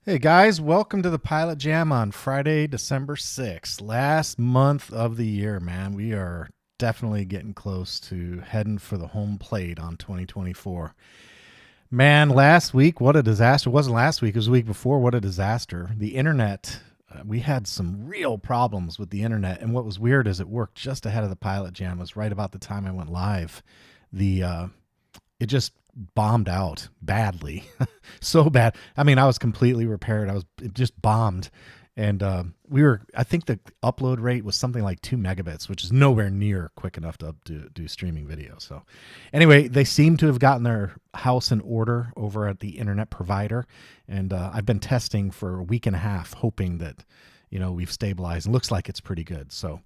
Hey guys, welcome to the Pilot Jam on Friday, December 6th. Last month of the year, man. We are definitely getting close to heading for the home plate on 2024. Man, last week, what a disaster. It wasn't last week, it was the week before. What a disaster. The internet, we had some real problems with the internet. And what was weird is it worked just ahead of the Pilot Jam. It was right about the time I went live. It just bombed out badly. So bad. I mean, I was completely repaired. It just bombed. And I think the upload rate was something like 2 megabits, which is nowhere near quick enough to do streaming video. So anyway, they seem to have gotten their house in order over at the internet provider. And I've been testing for a week and a half, hoping that, we've stabilized. It looks like it's pretty good. So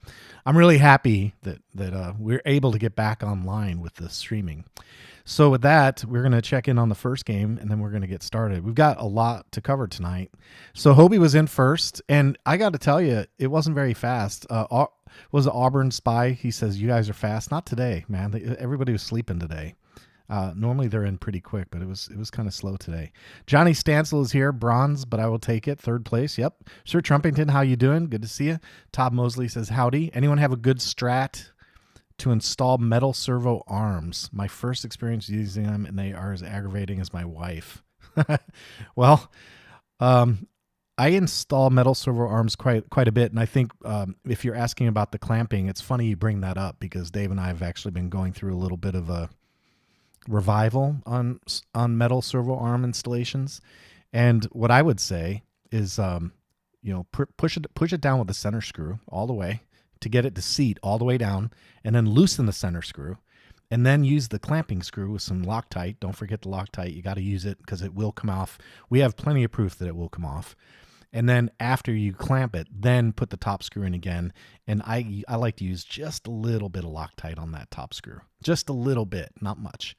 I'm really happy that we're able to get back online with the streaming. So with that, we're going to check in on the first game, and then we're going to get started. We've got a lot to cover tonight. So Hobie was in first, and I got to tell you, it wasn't very fast. Was it Auburn Spy? He says, you guys are fast. Not today, man. Everybody was sleeping today. Normally they're in pretty quick, but it was kind of slow today. Johnny Stansel is here, bronze, but I will take it. Third place. Yep. Sir Trumpington, how you doing? Good to see you. Todd Mosley says, howdy. Anyone have a good strat to install metal servo arms? My first experience using them, and they are as aggravating as my wife. Well, I install metal servo arms quite a bit, and I think if you're asking about the clamping, it's funny you bring that up because Dave and I have actually been going through a little bit of a revival on metal servo arm installations, and what I would say is, push it down with the center screw all the way to get it to seat all the way down, and then loosen the center screw, and then use the clamping screw with some Loctite. Don't forget the Loctite. You got to use it because it will come off. We have plenty of proof that it will come off. And then after you clamp it, then put the top screw in again. And I like to use just a little bit of Loctite on that top screw. Just a little bit, not much.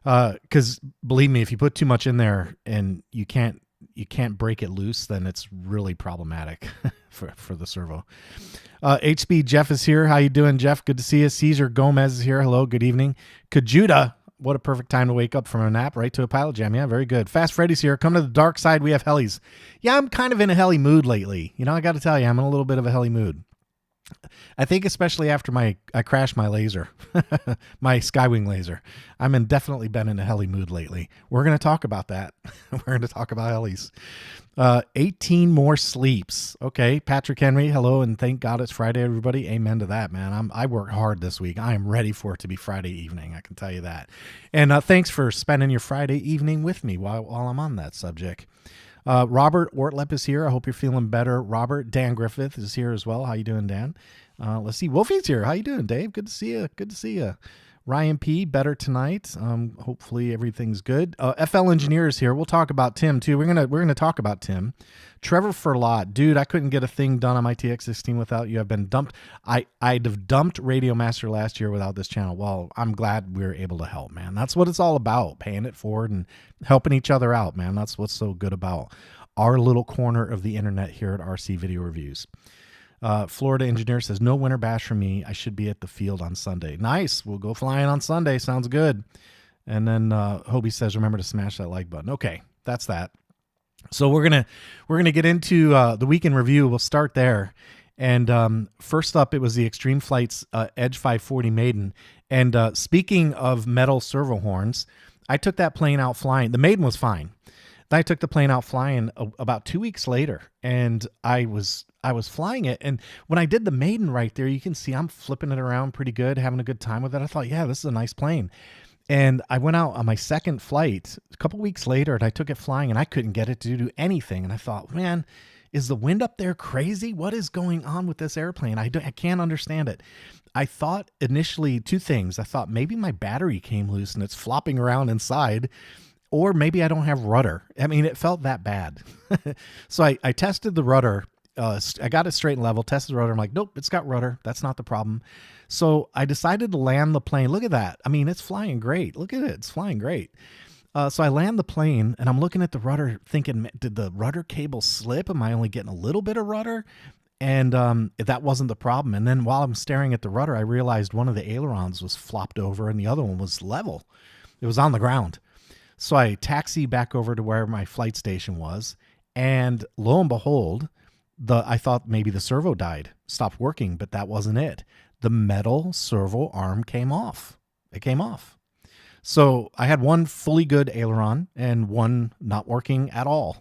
Because believe me, if you put too much in there and you can't break it loose, then it's really problematic for the servo. HB Jeff is here. How you doing, Jeff? Good to see you. Cesar Gomez is here. Hello, good evening. Kajuda, what a perfect time to wake up from a nap, right to a Pilot Jam. Yeah, very good. Fast Freddy's here. Come to the dark side. We have helis. Yeah, I'm kind of in a heli mood lately. I got to tell you, I'm in a little bit of a heli mood. I think especially after I crashed my laser, my Skywing laser. I'm definitely been in a heli mood lately. We're going to talk about that. We're going to talk about helis. 18 more sleeps. Okay, Patrick Henry, hello, and thank God it's Friday, everybody. Amen to that, man. I worked hard this week. I am ready for it to be Friday evening. I can tell you that. And thanks for spending your Friday evening with me while I'm on that subject. Robert Ortlep is here. I hope you're feeling better. Robert, Dan Griffith is here as well. How you doing, Dan? Let's see. Wolfie's here. How you doing, Dave? Good to see you. Good to see you. Ryan P, better tonight. Hopefully everything's good. FL Engineer is here. We'll talk about Tim too. We're gonna talk about Tim. Trevor Furlot, dude, I couldn't get a thing done on my TX16 without you. I've been dumped. I'd have dumped Radio Master last year without this channel. Well, I'm glad we were able to help, man. That's what it's all about, paying it forward and helping each other out, man. That's what's so good about our little corner of the internet here at RC Video Reviews. Florida Engineer says, no winter bash for me. I should be at the field on Sunday. Nice. We'll go flying on Sunday. Sounds good. And then Hobie says, remember to smash that like button. Okay, that's that. So we're gonna get into the weekend review. We'll start there. And first up, it was the Extreme Flights Edge 540 Maiden. And speaking of metal servo horns, I took that plane out flying. The Maiden was fine. Then I took the plane out flying about 2 weeks later, and I was flying it. And when I did the Maiden right there, you can see I'm flipping it around pretty good, having a good time with it. I thought, yeah, this is a nice plane. And I went out on my second flight a couple weeks later, and I took it flying, and I couldn't get it to do anything. And I thought, man, is the wind up there crazy? What is going on with this airplane? I can't understand it. I thought initially two things. I thought maybe my battery came loose and it's flopping around inside, or maybe I don't have rudder. I mean, it felt that bad. So I tested the rudder. I got it straight and level, tested the rudder. I'm like, nope, it's got rudder. That's not the problem. So I decided to land the plane. Look at that. I mean, it's flying great. Look at it. It's flying great. So I land the plane, and I'm looking at the rudder thinking, did the rudder cable slip? Am I only getting a little bit of rudder? And that wasn't the problem. And then while I'm staring at the rudder, I realized one of the ailerons was flopped over and the other one was level. It was on the ground. So I taxi back over to where my flight station was, And lo and behold, I thought maybe the servo died, stopped working, but that wasn't it. The metal servo arm came off. It came off. So I had one fully good aileron and one not working at all.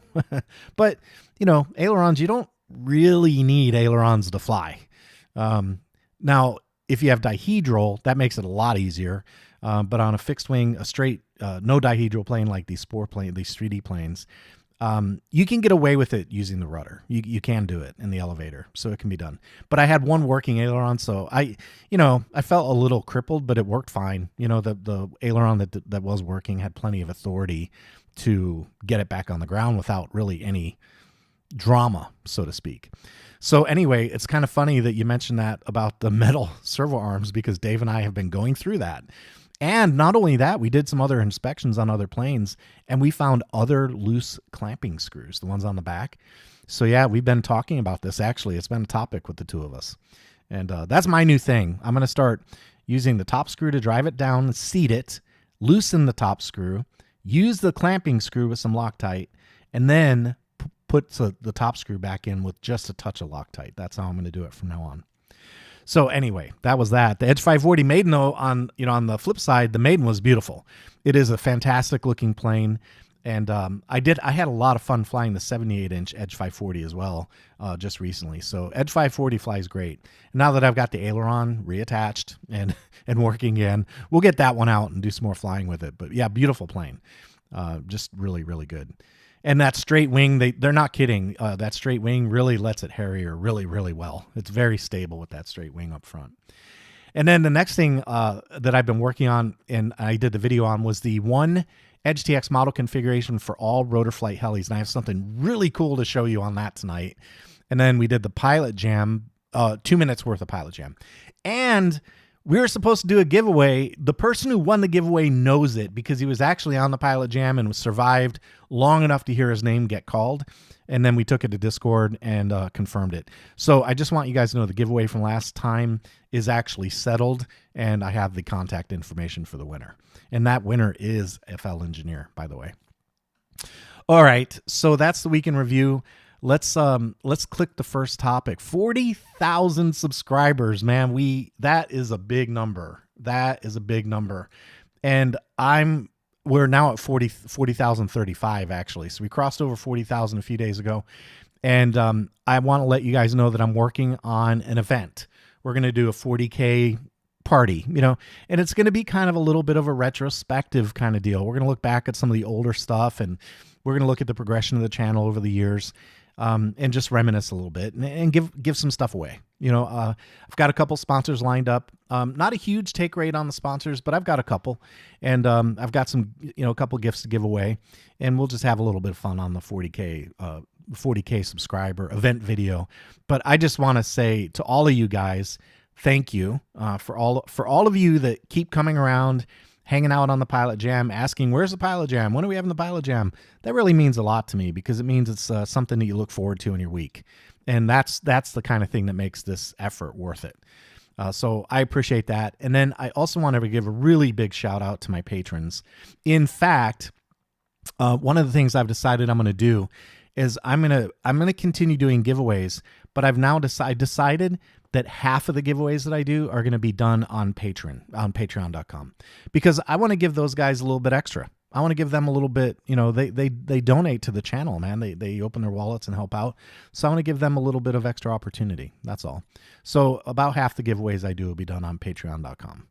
But, you know, ailerons, you don't really need ailerons to fly. Now, if you have dihedral, that makes it a lot easier. But on a fixed wing, a straight, no dihedral plane like these spore plane, these 3D planes, you can get away with it using the rudder. You can do it in the elevator, so it can be done. But I had one working aileron, so I felt a little crippled, but it worked fine. You know, the aileron that was working had plenty of authority to get it back on the ground without really any drama, so to speak. So anyway, it's kind of funny that you mentioned that about the metal servo arms, because Dave and I have been going through that. And not only that, we did some other inspections on other planes, and we found other loose clamping screws, the ones on the back. So yeah, we've been talking about this. Actually, it's been a topic with the two of us. And that's my new thing. I'm going to start using the top screw to drive it down, seat it, loosen the top screw, use the clamping screw with some Loctite, and then put the top screw back in with just a touch of Loctite. That's how I'm going to do it from now on. So anyway, that was that. The Edge 540 Maiden, though, on the flip side, the Maiden was beautiful. It is a fantastic looking plane. And I had a lot of fun flying the 78-inch Edge 540 as well just recently. So Edge 540 flies great. Now that I've got the aileron reattached and working again, we'll get that one out and do some more flying with it. But yeah, beautiful plane. Just really, really good. And that straight wing, they're not kidding. That straight wing really lets it harrier really, really well. It's very stable with that straight wing up front. And then the next thing that I've been working on, and I did the video on, was the one EdgeTX model configuration for all rotor flight helis. And I have something really cool to show you on that tonight. And then we did the PilotJam, 2 minutes worth of PilotJam. And we were supposed to do a giveaway. The person who won the giveaway knows it because he was actually on the PilotJam and survived long enough to hear his name get called. And then we took it to Discord and confirmed it. So I just want you guys to know the giveaway from last time is actually settled, and I have the contact information for the winner. And that winner is FL Engineer, by the way. All right, so that's the week in review. Let's click the first topic. 40,000 subscribers, man. That is a big number. That is a big number. And we're now at 40,035 actually. So we crossed over 40,000 a few days ago. And I want to let you guys know that I'm working on an event. We're going to do a 40K party, and it's going to be kind of a little bit of a retrospective kind of deal. We're going to look back at some of the older stuff, and we're going to look at the progression of the channel over the years. And just reminisce a little bit and give some stuff away. I've got a couple sponsors lined up. Not a huge take rate on the sponsors, but I've got a couple, and I've got some, a couple gifts to give away, and we'll just have a little bit of fun on the 40K subscriber event video. But I just want to say to all of you guys, thank you for all of you that keep coming around, hanging out on the PilotJam, asking, where's the PilotJam? When are we having the PilotJam? That really means a lot to me because it means it's something that you look forward to in your week. And that's the kind of thing that makes this effort worth it. So I appreciate that. And then I also want to give a really big shout out to my patrons. In fact, one of the things I've decided I'm going to do is I'm going to continue doing giveaways, but I've now decided that half of the giveaways that I do are going to be done on patreon.com, because I want to give those guys a little bit extra. I want to give them a little bit, they donate to the channel, man. They open their wallets and help out. So I want to give them a little bit of extra opportunity. That's all. So about half the giveaways I do will be done on patreon.com.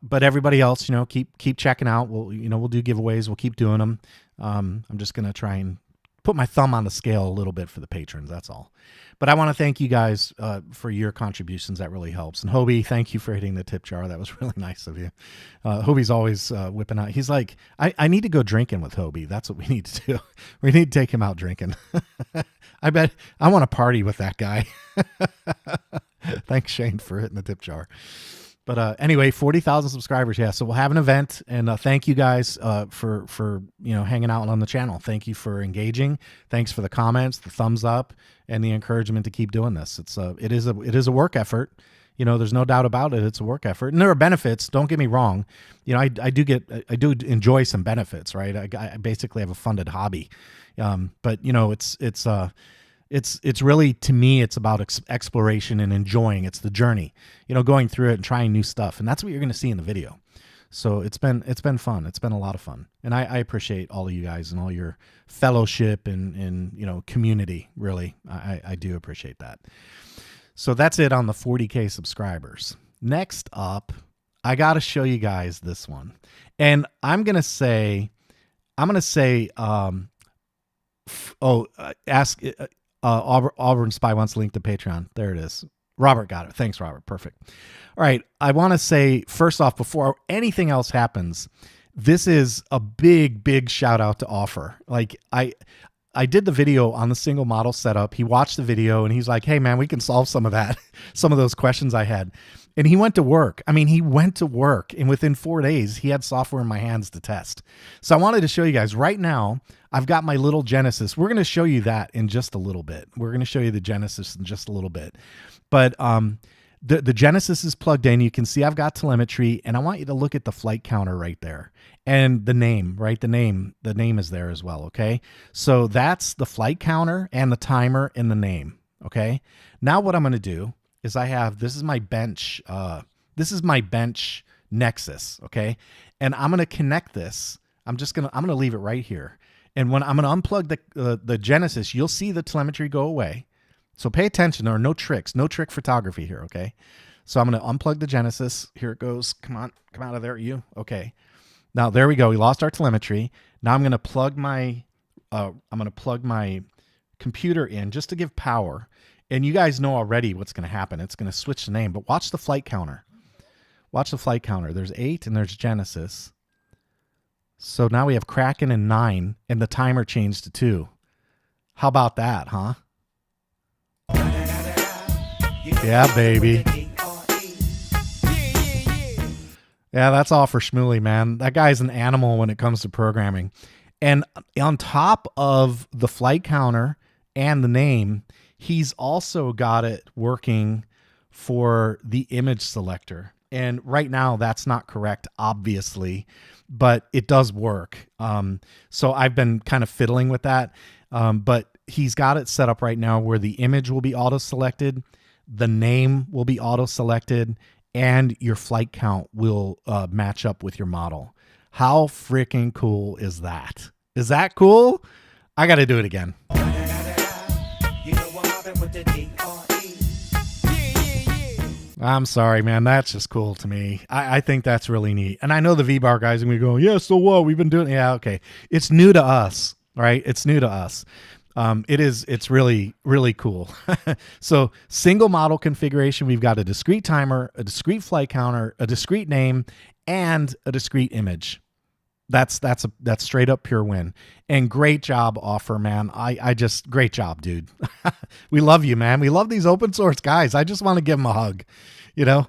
But everybody else, keep checking out. We'll do giveaways. We'll keep doing them. I'm just going to try and put my thumb on the scale a little bit for the patrons. That's all. But I want to thank you guys for your contributions. That really helps. And Hobie, thank you for hitting the tip jar. That was really nice of you. Hobie's always whipping out. He's like, I need to go drinking with Hobie. That's what we need to do. We need to take him out drinking. I bet I want to party with that guy. Thanks, Shane, for hitting the tip jar. But anyway, 40,000 subscribers. Yeah. So we'll have an event, and thank you guys for hanging out on the channel. Thank you for engaging. Thanks for the comments, the thumbs up, and the encouragement to keep doing this. It is a work effort. You know, there's no doubt about it. It's a work effort, and there are benefits. Don't get me wrong. You know, I do enjoy some benefits, right? I basically have a funded hobby, but you know, it's really, to me, it's about exploration and enjoying. It's the journey, you know, going through it and trying new stuff, and that's what you're going to see in the video. So it's been fun. It's been a lot of fun, and I appreciate all of you guys and all your fellowship and you know, community. Really, I do appreciate that. So that's it on the 40K subscribers. Next up, I got to show you guys this one, and I'm gonna say, ask Auburn Spy wants to link to Patreon. There it is. Robert got it. Thanks, Robert. Perfect. All right. I want to say, first off, before anything else happens, this is a big shout out to Offer. Like, I did the video on the single model setup. He watched the video and he's like, hey man, we can solve some of that, some of those questions I had. And he went to work. I mean, he went to work, and within 4 days, he had software in my hands to test. So I wanted to show you guys right now. I've got my little Genesis. We're going to show you that in just a little bit. We're going to show you the Genesis in just a little bit. But the Genesis is plugged in. You can see I've got telemetry, and I want you to look at the flight counter right there. And the name, right? The name is there as well, okay? So that's the flight counter and the timer and the name, okay? Now what I'm going to do is this is my bench Nexus, okay? And I'm going to connect this. I'm going to leave it right here. And when I'm going to unplug the Genesis, you'll see the telemetry go away. So pay attention. There are no tricks, no trick photography here, okay? So I'm going to unplug the Genesis. Here it goes. Come on, come out of there, you. Okay. Now there we go. We lost our telemetry. Now I'm going to plug my computer in just to give power. And you guys know already what's going to happen. It's going to switch the name, but watch the flight counter. Watch the flight counter. There's 8 and there's Genesis. So now we have Kraken and 9, and the timer changed to 2. How about that, huh? Yeah, baby. Yeah, that's all for Shmuley, man. That guy's an animal when it comes to programming. And on top of the flight counter and the name, he's also got it working for the image selector. And right now that's not correct, obviously, but it does work. So I've been kind of fiddling with that. But he's got it set up right now where the image will be auto-selected, the name will be auto-selected, and your flight count will match up with your model. How freaking cool is that? Is that cool? I got to do it again. I'm sorry, man. That's just cool to me. I think that's really neat. And I know the V-Bar guys are going to go, yeah, so what? We've been doing it. Yeah, okay. It's new to us, right? It's new to us. It's really, really cool. So single model configuration, we've got a discrete timer, a discrete flight counter, a discrete name, and a discrete image. That's straight up pure win. And great job, Offer, man. Great job, dude. We love you, man. We love these open source guys. I just want to give them a hug. You know,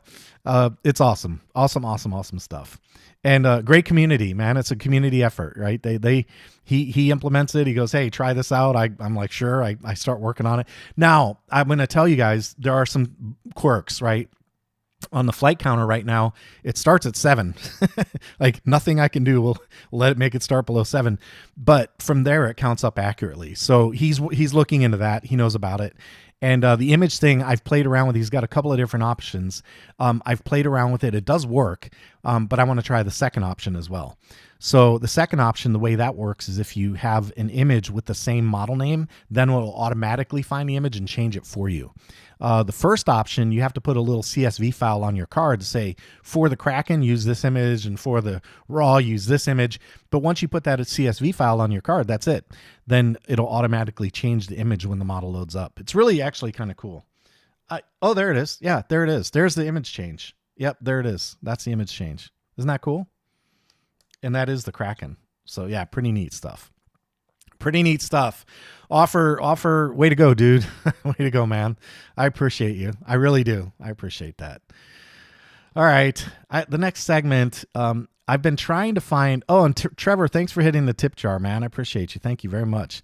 it's awesome. Awesome stuff. And great community, man. It's a community effort, right? He implements it. He goes, hey, try this out. I'm like, sure. I start working on it. Now, I'm going to tell you guys, there are some quirks, right? On the flight counter right now, it starts at 7. Like nothing I can do will let it make it start below 7. But from there, it counts up accurately. So he's looking into that. He knows about it. And the image thing, I've played around with. He's got a couple of different options. I've played around with it. It does work, but I want to try the second option as well. So the second option, the way that works is if you have an image with the same model name, then it will automatically find the image and change it for you. The first option, you have to put a little CSV file on your card to say, for the Kraken, use this image, and for the RAW, use this image. But once you put that CSV file on your card, that's it. Then it'll automatically change the image when the model loads up. It's really actually kind of cool. Oh, there it is. Yeah, there it is. There's the image change. Yep, there it is. That's the image change. Isn't that cool? And that is the Kraken. So yeah, pretty neat stuff. Pretty neat stuff. Offer, way to go, dude. Way to go, man. I appreciate you. I really do. I appreciate that. All right. The next segment, I've been trying to find, and Trevor, thanks for hitting the tip jar, man. I appreciate you. Thank you very much.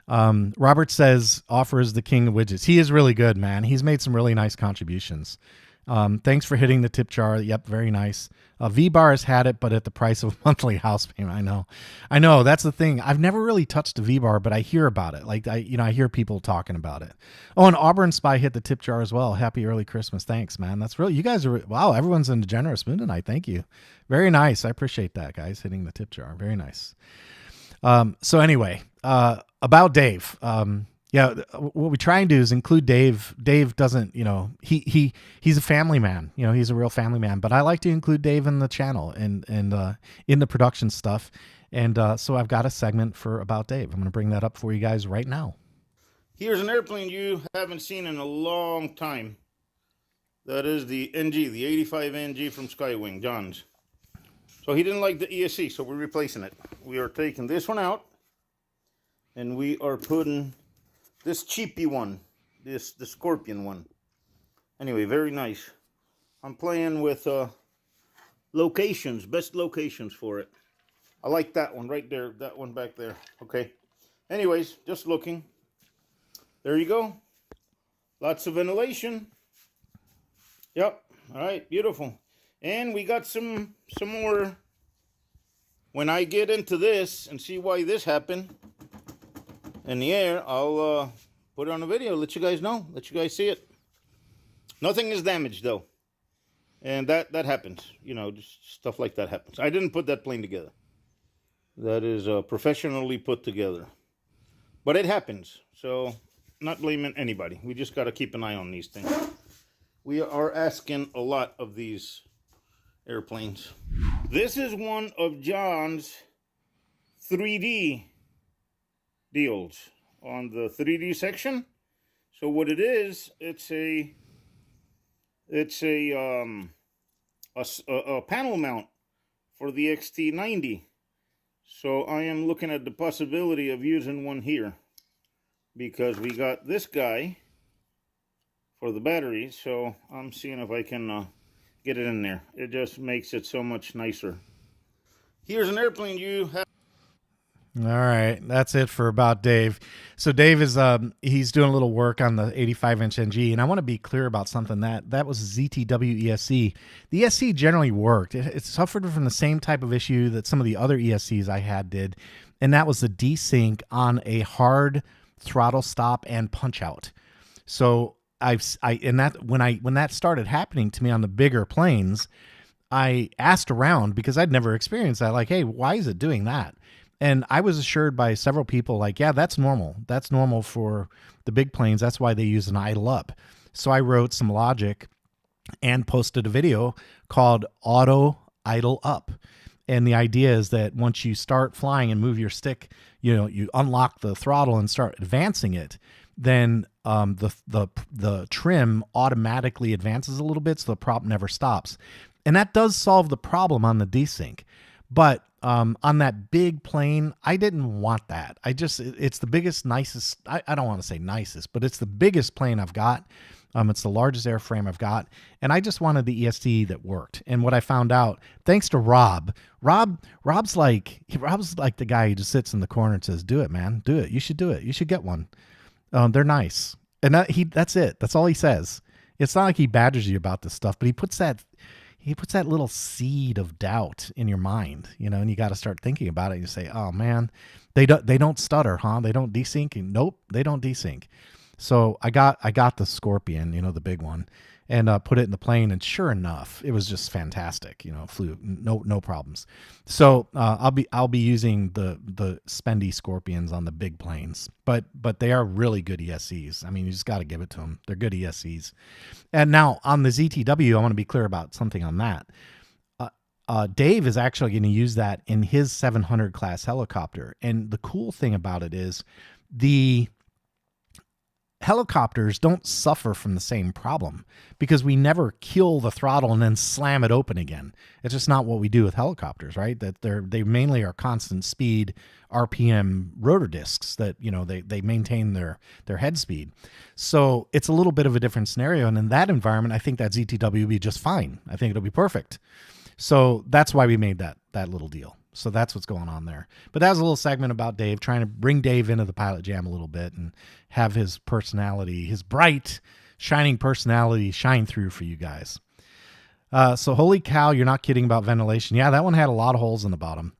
Robert says Offer is the king of widgets. He is really good, man. He's made some really nice contributions. Thanks for hitting the tip jar. Yep, very nice. V-Bar has had it, but at the price of monthly house payment. I know. That's the thing. I've never really touched a V-Bar, but I hear about it. Like I hear people talking about it. Oh, and Auburn Spy hit the tip jar as well. Happy early Christmas. Thanks, man. That's really, you guys are, wow. Everyone's in a generous mood tonight. Thank you. Very nice. I appreciate that, guys, hitting the tip jar. Very nice. So anyway, about Dave. Yeah, what we try and do is include Dave. Dave doesn't, he's a family man. He's a real family man. But I like to include Dave in the channel and in the production stuff. And so I've got a segment for About Dave. I'm going to bring that up for you guys right now. Here's an airplane you haven't seen in a long time. That is the NG, the 85 NG from Skywing, John's. So he didn't like the ESC, so we're replacing it. We are taking this one out, and we are putting this cheapy one, the Scorpion one. Anyway, very nice. I'm playing with locations, best locations for it. I like that one right there, that one back there. Okay. Anyways, just looking. There you go. Lots of ventilation. Yep. All right, beautiful. And we got some more. When I get into this and see why this happened in the air, I'll put it on a video, let you guys know, let you guys see it. Nothing is damaged though, and that happens. Just stuff like that happens. I didn't put that plane together. That is professionally put together, but it happens. So not blaming anybody. We just got to keep an eye on these things. We are asking a lot of these airplanes. This is one of John's 3D deals on the 3D section. So what it is, it's a panel mount for the XT90. So I am looking at the possibility of using one here, because we got this guy for the battery. So I'm seeing if I can get it in there. It just makes it so much nicer. Here's an airplane you have. All right, that's it for About Dave. So Dave is he's doing a little work on the 85-inch NG, and I want to be clear about something. That was ZTW ESC. The ESC generally worked. It suffered from the same type of issue that some of the other ESCs I had did, and that was the desync on a hard throttle stop and punch out. So when that started happening to me on the bigger planes, I asked around because I'd never experienced that. Like, hey, why is it doing that? And I was assured by several people, like, yeah, that's normal. That's normal for the big planes. That's why they use an idle up. So I wrote some logic and posted a video called Auto Idle Up. And the idea is that once you start flying and move your stick, you unlock the throttle and start advancing it, then the trim automatically advances a little bit, so the prop never stops. And that does solve the problem on the desync. But on that big plane, I didn't want that. It's the biggest, nicest, I don't want to say nicest, but it's the biggest plane I've got. It's the largest airframe I've got. And I just wanted the ESC that worked. And what I found out, thanks to Rob's like the guy who just sits in the corner and says, do it, man, do it. You should do it. You should get one. They're nice. And that's it. That's all he says. It's not like he badgers you about this stuff, but he puts that little seed of doubt in your mind, and you got to start thinking about it. You say, oh man, they don't stutter, huh? They don't desync. Nope, they don't desync. So I got the Scorpion, the big one, and put it in the plane, and sure enough, it was just fantastic. Flew no problems. So I'll be using the spendy Scorpions on the big planes, but they are really good ESCs. I mean, you just got to give it to them. They're good ESCs. And now on the ZTW, I want to be clear about something on that. Dave is actually going to use that in his 700 class helicopter, and the cool thing about it is the helicopters don't suffer from the same problem because we never kill the throttle and then slam it open again. It's just not what we do with helicopters, right? That they mainly are constant speed RPM rotor discs that, they maintain their head speed. So it's a little bit of a different scenario. And in that environment, I think that ZTW will be just fine. I think it'll be perfect. So that's why we made that little deal. So that's what's going on there. But that was a little segment about Dave, trying to bring Dave into the Pilot Jam a little bit and have his personality, his bright, shining personality shine through for you guys. So holy cow, you're not kidding about ventilation. Yeah, that one had a lot of holes in the bottom.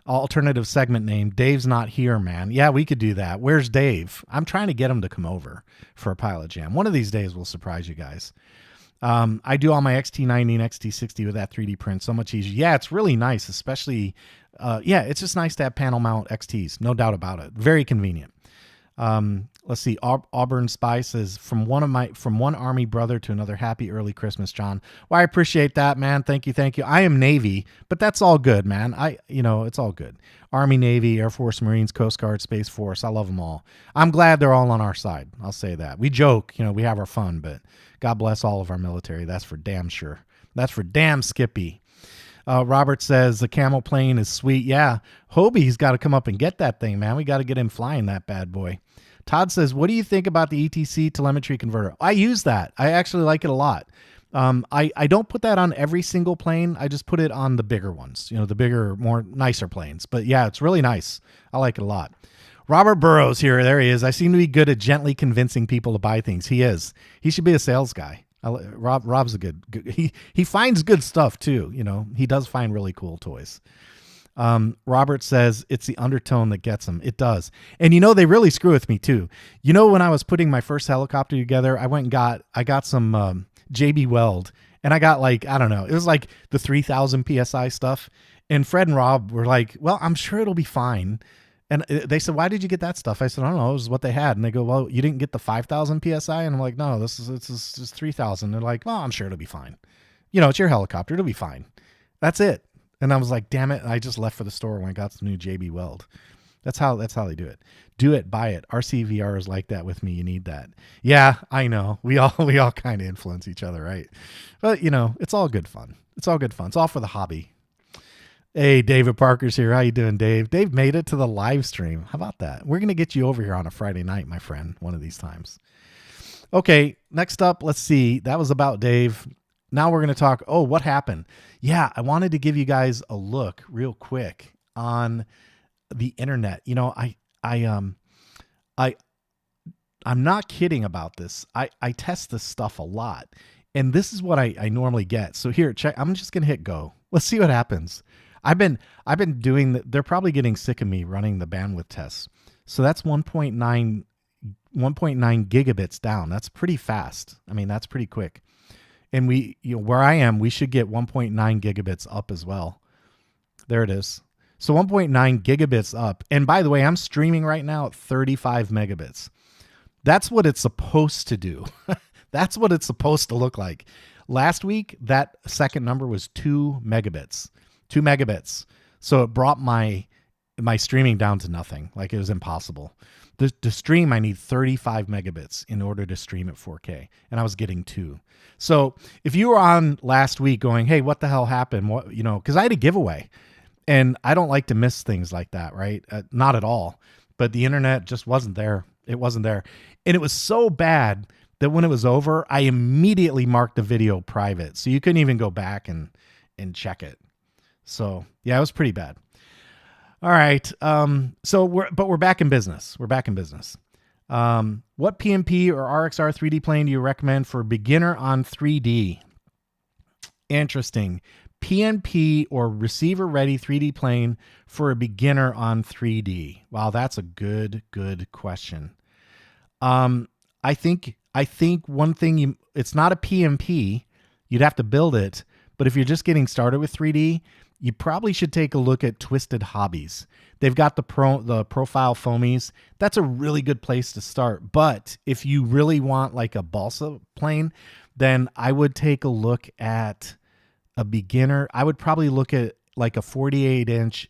Alternative segment name, Dave's not here, man. Yeah, we could do that. Where's Dave? I'm trying to get him to come over for a pilot jam. One of these days we'll surprise you guys. I do all my XT90 and XT60 with that 3D print. So much easier. Yeah, it's really nice, especially, yeah, it's just nice to have panel mount XTs. No doubt about it. Very convenient. Let's see. Auburn Spy says, from one Army brother to another, happy early Christmas, John. Well, I appreciate that, man. Thank you. Thank you. I am Navy, but that's all good, man. It's all good. Army, Navy, Air Force, Marines, Coast Guard, Space Force. I love them all. I'm glad they're all on our side. I'll say that. We joke, we have our fun, but God bless all of our military. That's for damn sure. That's for damn Skippy. Robert says the camel plane is sweet. Yeah, Hobie's got to come up and get that thing, man. We got to get him flying that bad boy. Todd says, what do you think about the ETC telemetry converter? I use that. I actually like it a lot. I don't put that on every single plane. I just put it on the bigger ones, the bigger, more nicer planes. But yeah, it's really nice. I like it a lot. Robert Burrows here. There he is. I seem to be good at gently convincing people to buy things. He is. He should be a sales guy. Rob's a good he finds good stuff too. He does find really cool toys. Robert says it's the undertone that gets him. It does. And they really screw with me too. When I was putting my first helicopter together, I got some JB Weld, and I got I don't know, it was like the 3000 PSI stuff. And Fred and Rob were like, well, I'm sure it'll be fine. And they said, why did you get that stuff? I said, I don't know. It was what they had. And they go, well, you didn't get the 5,000 PSI? And I'm like, no, this is just 3,000. They're like, well, I'm sure it'll be fine. It's your helicopter. It'll be fine. That's it. And I was like, damn it. And I just left for the store when I got some new JB Weld. That's how they do it. Do it, buy it. RCVR is like that with me. You need that. Yeah, I know. We all kind of influence each other, right? But it's all good fun. It's all good fun. It's all for the hobby. Hey, David Parker's here. How you doing, Dave? Dave made it to the live stream. How about that? We're going to get you over here on a Friday night, my friend, one of these times. Okay, next up, let's see. That was about Dave. Now we're going to talk, what happened? Yeah, I wanted to give you guys a look real quick on the internet. I'm not kidding about this. I test this stuff a lot, and this is what I normally get. So here, check. I'm just going to hit go. Let's see what happens. I've been doing they're probably getting sick of me running the bandwidth tests. So that's 1.9 gigabits down. That's pretty fast. I mean, that's pretty quick. And where I am, we should get 1.9 gigabits up as well. There it is. So 1.9 gigabits up. And by the way, I'm streaming right now at 35 megabits. That's what it's supposed to do. That's what it's supposed to look like. Last week, that second number was 2 megabits. 2 megabits. So it brought my streaming down to nothing. Like it was impossible. To stream, I need 35 megabits in order to stream at 4K. And I was getting 2. So if you were on last week going, hey, what the hell happened? What, because I had a giveaway. And I don't like to miss things like that, right? Not at all. But the internet just wasn't there. It wasn't there. And it was so bad that when it was over, I immediately marked the video private. So you couldn't even go back and check it. So yeah, it was pretty bad. All right. So we're back in business. We're back in business. What PMP or RXR 3D plane do you recommend for a beginner on 3D? Interesting. PNP or receiver ready 3D plane for a beginner on 3D. Wow, that's a good question. I think one thing it's not a PMP. You'd have to build it, but if you're just getting started with 3D, you probably should take a look at Twisted Hobbies. They've got the profile foamies. That's a really good place to start. But if you really want like a balsa plane, then I would take a look at a beginner. I would probably look at like a 48-inch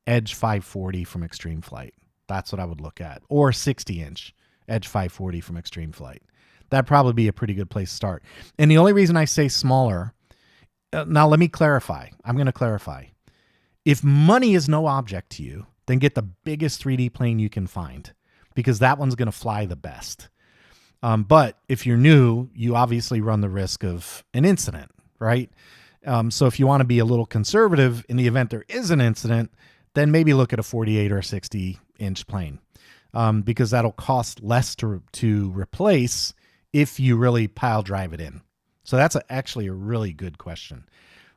Edge 540 from Extreme Flight. That's what I would look at. Or 60-inch Edge 540 from Extreme Flight. That'd probably be a pretty good place to start. And the only reason I say smaller, now let me clarify. I'm going to clarify. If money is no object to you, then get the biggest 3D plane you can find, because that one's going to fly the best. But if you're new, you obviously run the risk of an incident, right? So if you want to be a little conservative in the event there is an incident, then maybe look at a 48 or 60-inch plane, because that'll cost less to replace if you really pile drive it in? So that's actually a really good question.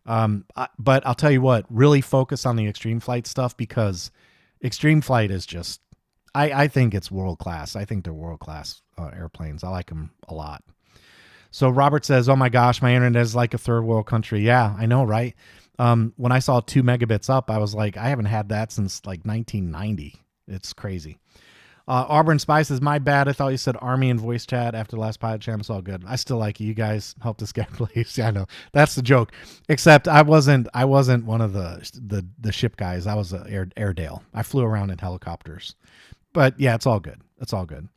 But I'll tell you what, really focus on the extreme flight stuff, because extreme flight is just, I think it's world class. I think they're world class airplanes. I like them a lot. So Robert says, oh my gosh, my internet is like a third world country. Yeah, I know, right? When I saw 2 megabits up, I was like, I haven't had that since like 1990. It's crazy. Auburn Spy says, my bad. I thought you said Army in voice chat after the last PilotJam. It's all good. I still like you. You guys helped us get placed. Yeah, I know. That's the joke. Except I wasn't one of the ship guys. I was a Airedale. I flew around in helicopters. But yeah, it's all good. It's all good.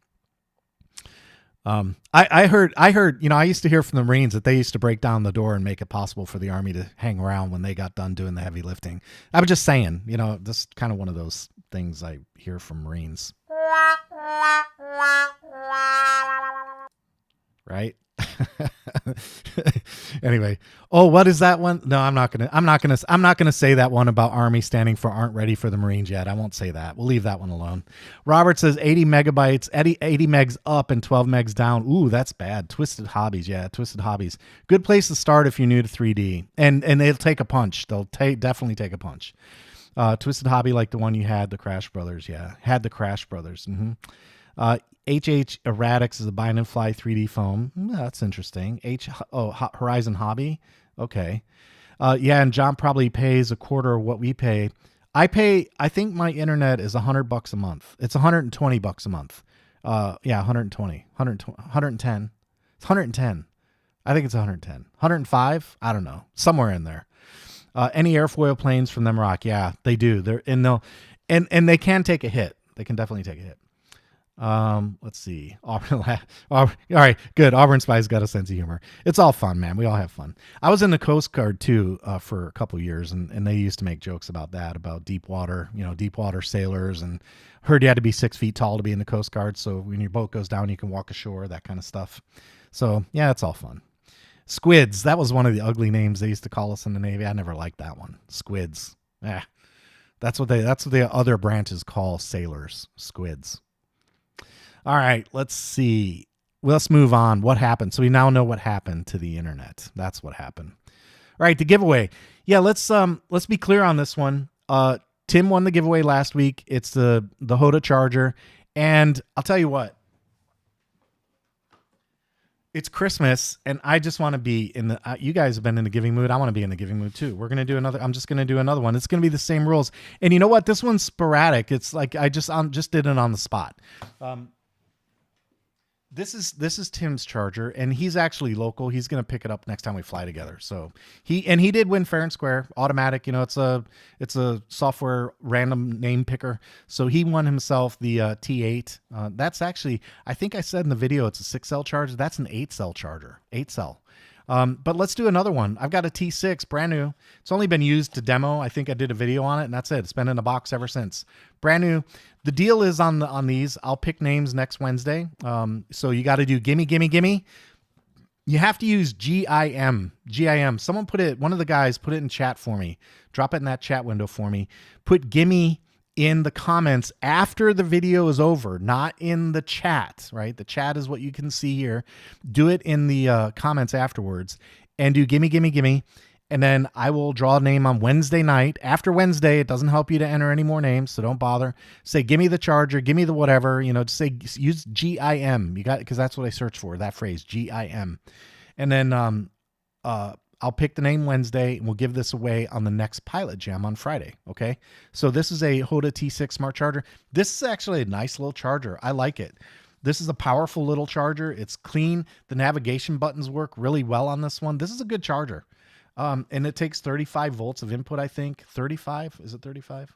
I heard, I used to hear from the Marines that they used to break down the door and make it possible for the Army to hang around when they got done doing the heavy lifting. I was just saying, this is kind of one of those things I hear from Marines. Right? Anyway. Oh, what is that one? No, I'm not gonna say that one about Army standing for aren't ready for the Marines yet. I won't say that. We'll leave that one alone. Robert says 80 megabytes, 80 megs up and 12 megs down. Ooh, that's bad. Twisted Hobbies. Yeah, Twisted Hobbies. Good place to start if you're new to 3D. And they'll take a punch. They'll definitely take a punch. Twisted Hobby, like the one you had, the Crash Brothers. Yeah, had the Crash Brothers. HH Erratics is a bind and fly 3D foam. That's interesting. Horizon Hobby. Okay. Yeah, and John probably pays a quarter of what we pay. I think my internet is $100 a month. It's $120 a month. Yeah, 120, 110. It's 110. I think it's 110. 105? I don't know. Somewhere in there. Any airfoil planes from them rock. Yeah, they do. And they can take a hit. They can definitely take a hit. Let's see. Auburn, all right, good. Auburn Spy's got a sense of humor. It's all fun, man. We all have fun. I was in the Coast Guard too, for a couple years, and they used to make jokes about that, about deep water, deep water sailors, and heard you had to be 6 feet tall to be in the Coast Guard. So when your boat goes down, you can walk ashore, that kind of stuff. So yeah, it's all fun. Squids. That was one of the ugly names they used to call us in the Navy. I never liked that one. Squids. Yeah. That's what the other branches call sailors. Squids. All right, let's see. Let's move on. What happened? So we now know what happened to the internet. That's what happened. All right, the giveaway. Yeah, let's be clear on this one. Tim won the giveaway last week. It's the Hoda charger, and I'll tell you what. It's Christmas, and I just want to be in the. You guys have been in the giving mood. I want to be in the giving mood too. We're gonna do another. I'm just gonna do another one. It's gonna be the same rules. And you know what? This one's sporadic. It's like I just did it on the spot. This is Tim's charger, and he's actually local. He's gonna pick it up next time we fly together. So he did win fair and square, automatic. It's a software random name picker. So he won himself the T8. That's actually, I think I said in the video, it's a 6-cell charger. That's an 8-cell charger, 8-cell. But let's do another one. I've got a T6, brand new. It's only been used to demo. I think I did a video on it, and that's it. It's been in a box ever since. Brand new. The deal is on these. I'll pick names next Wednesday. So you got to do gimme, gimme, gimme. You have to use GIM. GIM. Someone one of the guys put it in chat for me. Drop it in that chat window for me. Put gimme in the comments after the video is over, not in the chat, right? The chat is what you can see here. Do it in the comments afterwards and do gimme, gimme, gimme. And then I will draw a name on Wednesday night. After Wednesday, it doesn't help you to enter any more names, so don't bother. Say, give me the charger, give me the whatever, just say, use GIM. You got it, because that's what I searched for, that phrase, GIM. And then I'll pick the name Wednesday, and we'll give this away on the next PilotJam on Friday, okay? So this is a Hoda T6 smart charger. This is actually a nice little charger. I like it. This is a powerful little charger. It's clean. The navigation buttons work really well on this one. This is a good charger. And it takes 35 volts of input, I think. 35? Is it 35?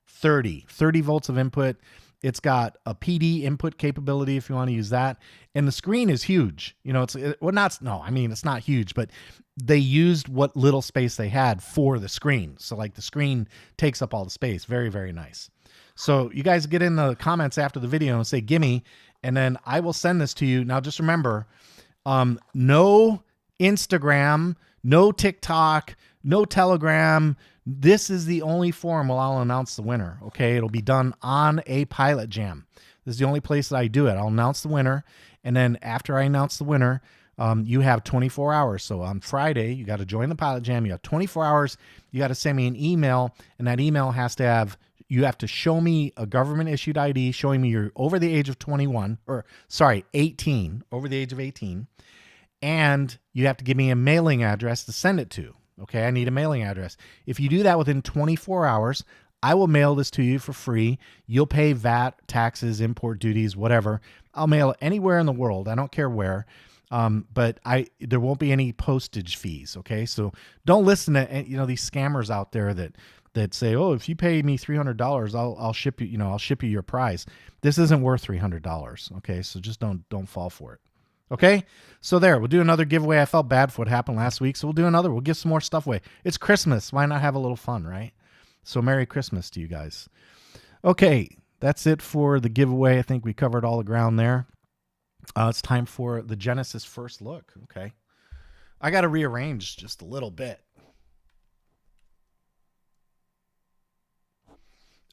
30 volts of input. It's got a PD input capability if you want to use that. And the screen is huge. It's not huge, but they used what little space they had for the screen. So like the screen takes up all the space. Very, very nice. So you guys get in the comments after the video and say, gimme, and then I will send this to you. Now just remember, no Instagram, no TikTok, no Telegram. This is the only forum where I'll announce the winner. Okay, it'll be done on a PilotJam. This is the only place that I do it. I'll announce the winner, And then after I announce the winner, you have 24 hours. So on Friday, you got to join the Pilot Jam. You have 24 hours. You got to send me an email, and that email has to have, you have to show me a government issued ID showing me you're over the age of 21, or sorry, 18, over the age of 18. And you have to give me a mailing address to send it to. Okay, I need a mailing address. If you do that within 24 hours, I will mail this to you for free. You'll pay VAT, taxes, import duties, whatever. I'll mail it anywhere in the world. I don't care where. But there won't be any postage fees. Okay, so don't listen to these scammers out there that say, oh, if you pay me $300, I'll ship you. I'll ship you your prize. This isn't worth $300. Okay, so just don't fall for it. Okay, so there, we'll do another giveaway. I felt bad for what happened last week, so we'll do another. We'll give some more stuff away. It's Christmas. Why not have a little fun, right? So Merry Christmas to you guys. Okay, that's it for the giveaway. I think we covered all the ground there. It's time for the Genesis first look. Okay, I got to rearrange just a little bit.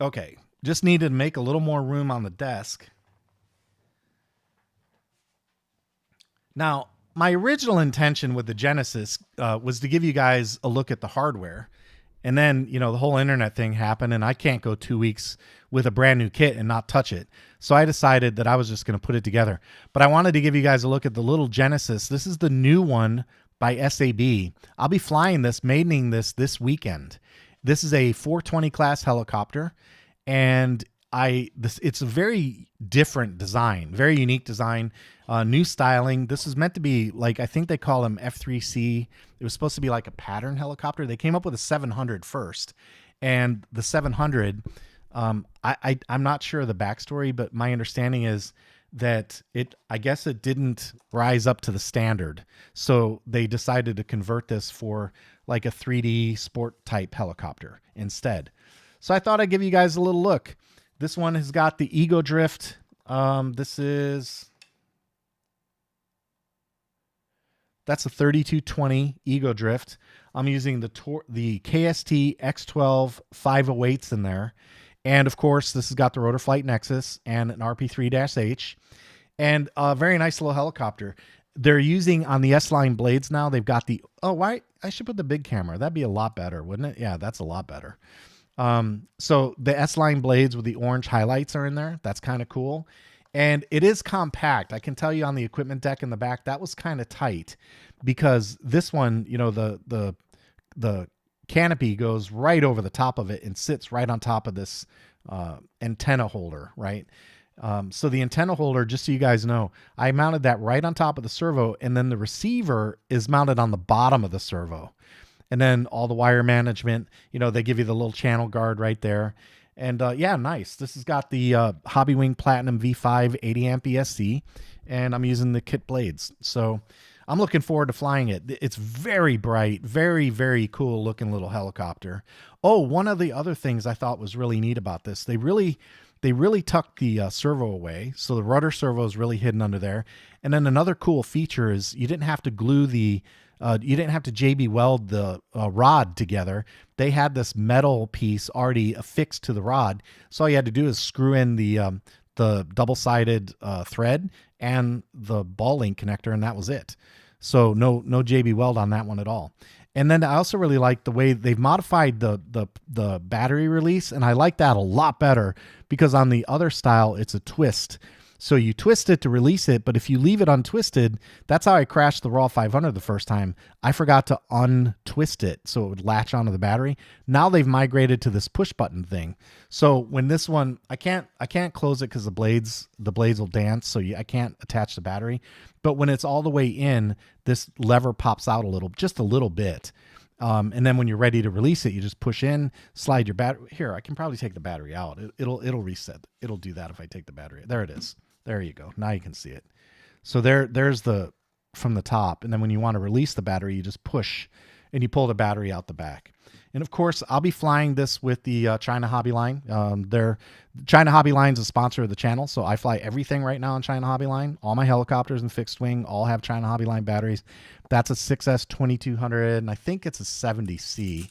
Okay, just needed to make a little more room on the desk. Now, my original intention with the Genesis was to give you guys a look at the hardware. And then, the whole internet thing happened, and I can't go 2 weeks with a brand new kit and not touch it. So I decided that I was just going to put it together. But I wanted to give you guys a look at the little Genesis. This is the new one by SAB. I'll be flying this, maintaining this weekend. This is a 420 class helicopter, and it's a very different design, very unique design, new styling. This is meant to be like, I think they call them F3C. It was supposed to be like a pattern helicopter. They came up with a 700 first, and the 700, I'm not sure of the backstory, but my understanding is that I guess it didn't rise up to the standard. So they decided to convert this for like a 3D sport type helicopter instead. So I thought I'd give you guys a little look. This one has got the Ego Drift. That's a 3220 Ego Drift. I'm using the KST X12 508s in there. And of course, this has got the Rotor Flight Nexus and an RP3-H. And a very nice little helicopter. They're using on the S-Line blades now. They've got I should put the big camera. That'd be a lot better, wouldn't it? Yeah, that's a lot better. So the S-Line blades with the orange highlights are in there. That's kind of cool. And it is compact. I can tell you on the equipment deck in the back, that was kind of tight because this one, the canopy goes right over the top of it and sits right on top of this antenna holder, right? So the antenna holder, just so you guys know, I mounted that right on top of the servo, and then the receiver is mounted on the bottom of the servo. And then all the wire management, they give you the little channel guard right there. And yeah, nice. This has got the Hobbywing Platinum V5 80 amp ESC, and I'm using the kit blades. So I'm looking forward to flying it. It's very bright, very, very cool looking little helicopter. Oh, one of the other things I thought was really neat about this, they really tucked the servo away. So the rudder servo is really hidden under there. And then another cool feature is you didn't have to glue you didn't have to JB weld the rod together. They had this metal piece already affixed to the rod. So all you had to do is screw in the double-sided thread and the ball link connector, and that was it. So no JB weld on that one at all. And then I also really like the way they've modified the battery release, and I like that a lot better because on the other style, it's a twist. So you twist it to release it, but if you leave it untwisted, that's how I crashed the Raw 500 the first time. I forgot to untwist it so it would latch onto the battery. Now they've migrated to this push button thing. So when this one, I can't close it because the blades will dance, so I can't attach the battery. But when it's all the way in, this lever pops out just a little bit. And then when you're ready to release it, you just push in, slide your battery. Here, I can probably take the battery out. It'll reset. It'll do that if I take the battery. There it is. There you go. Now you can see it. So there's from the top. And then when you want to release the battery, you just push and you pull the battery out the back. And of course, I'll be flying this with the China Hobby Line. China Hobby Line is a sponsor of the channel, so I fly everything right now on China Hobby Line. All my helicopters and fixed wing all have China Hobby Line batteries. That's a 6S 2200, and I think it's a 70C.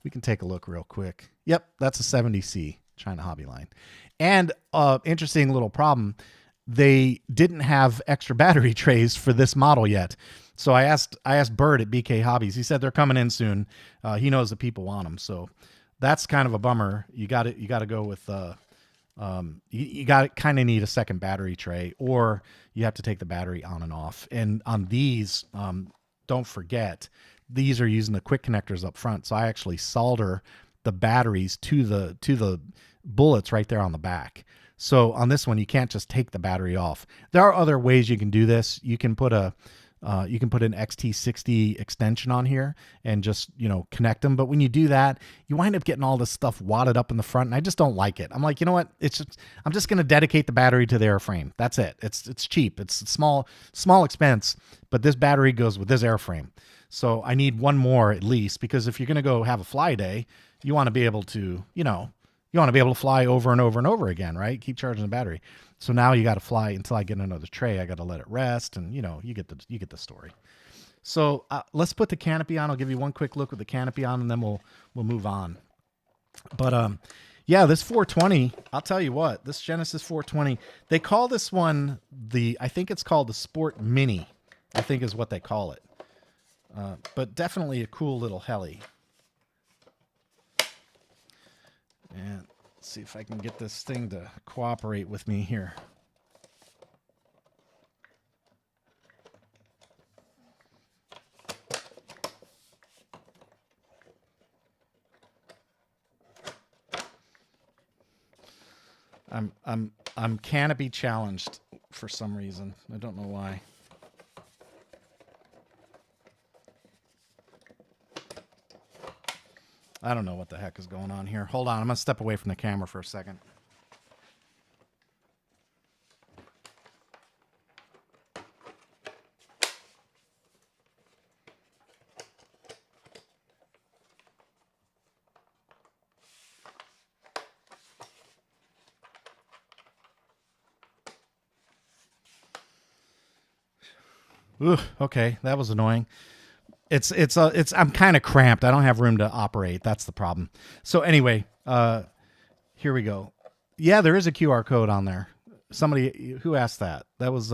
We can take a look real quick. Yep, that's a 70C China Hobby Line. And interesting little problem. they didn't have extra battery trays for this model yet. So I asked Bird at BK Hobbies. He said they're coming in soon. He knows that people want them, so that's kind of a bummer. You got to go with you got kind of need a second battery tray, or you have to take the battery on and off. And on these, don't forget, these are using the quick connectors up front. So I actually solder the batteries to the bullets right there on the back. So on this one, you can't just take the battery off. There are other ways you can do this. You can put an XT60 extension on here and just, connect them. But when you do that, you wind up getting all this stuff wadded up in the front, and I just don't like it. I'm like, you know what? I'm just going to dedicate the battery to the airframe. That's it. It's cheap. It's a small expense, but this battery goes with this airframe. So I need one more at least, because if you're going to go have a fly day, you want to be able to, fly over and over and over again, right? Keep charging the battery. So now you got to fly until I get another tray. I got to let it rest, and you get the story. So let's put the canopy on. I'll give you one quick look with the canopy on, and then we'll move on. But yeah, this 420. I'll tell you what, this Genesis 420. They call this one I think it's called the Sport Mini. I think is what they call it. But definitely a cool little heli. And let's see if I can get this thing to cooperate with me here. I'm canopy challenged for some reason. I don't know why. I don't know what the heck is going on here. Hold on. I'm going to step away from the camera for a second. Ooh, okay. That was annoying. I'm kind of cramped. I don't have room to operate. That's the problem. So anyway, here we go. Yeah, there is a QR code on there. Somebody who asked that. That was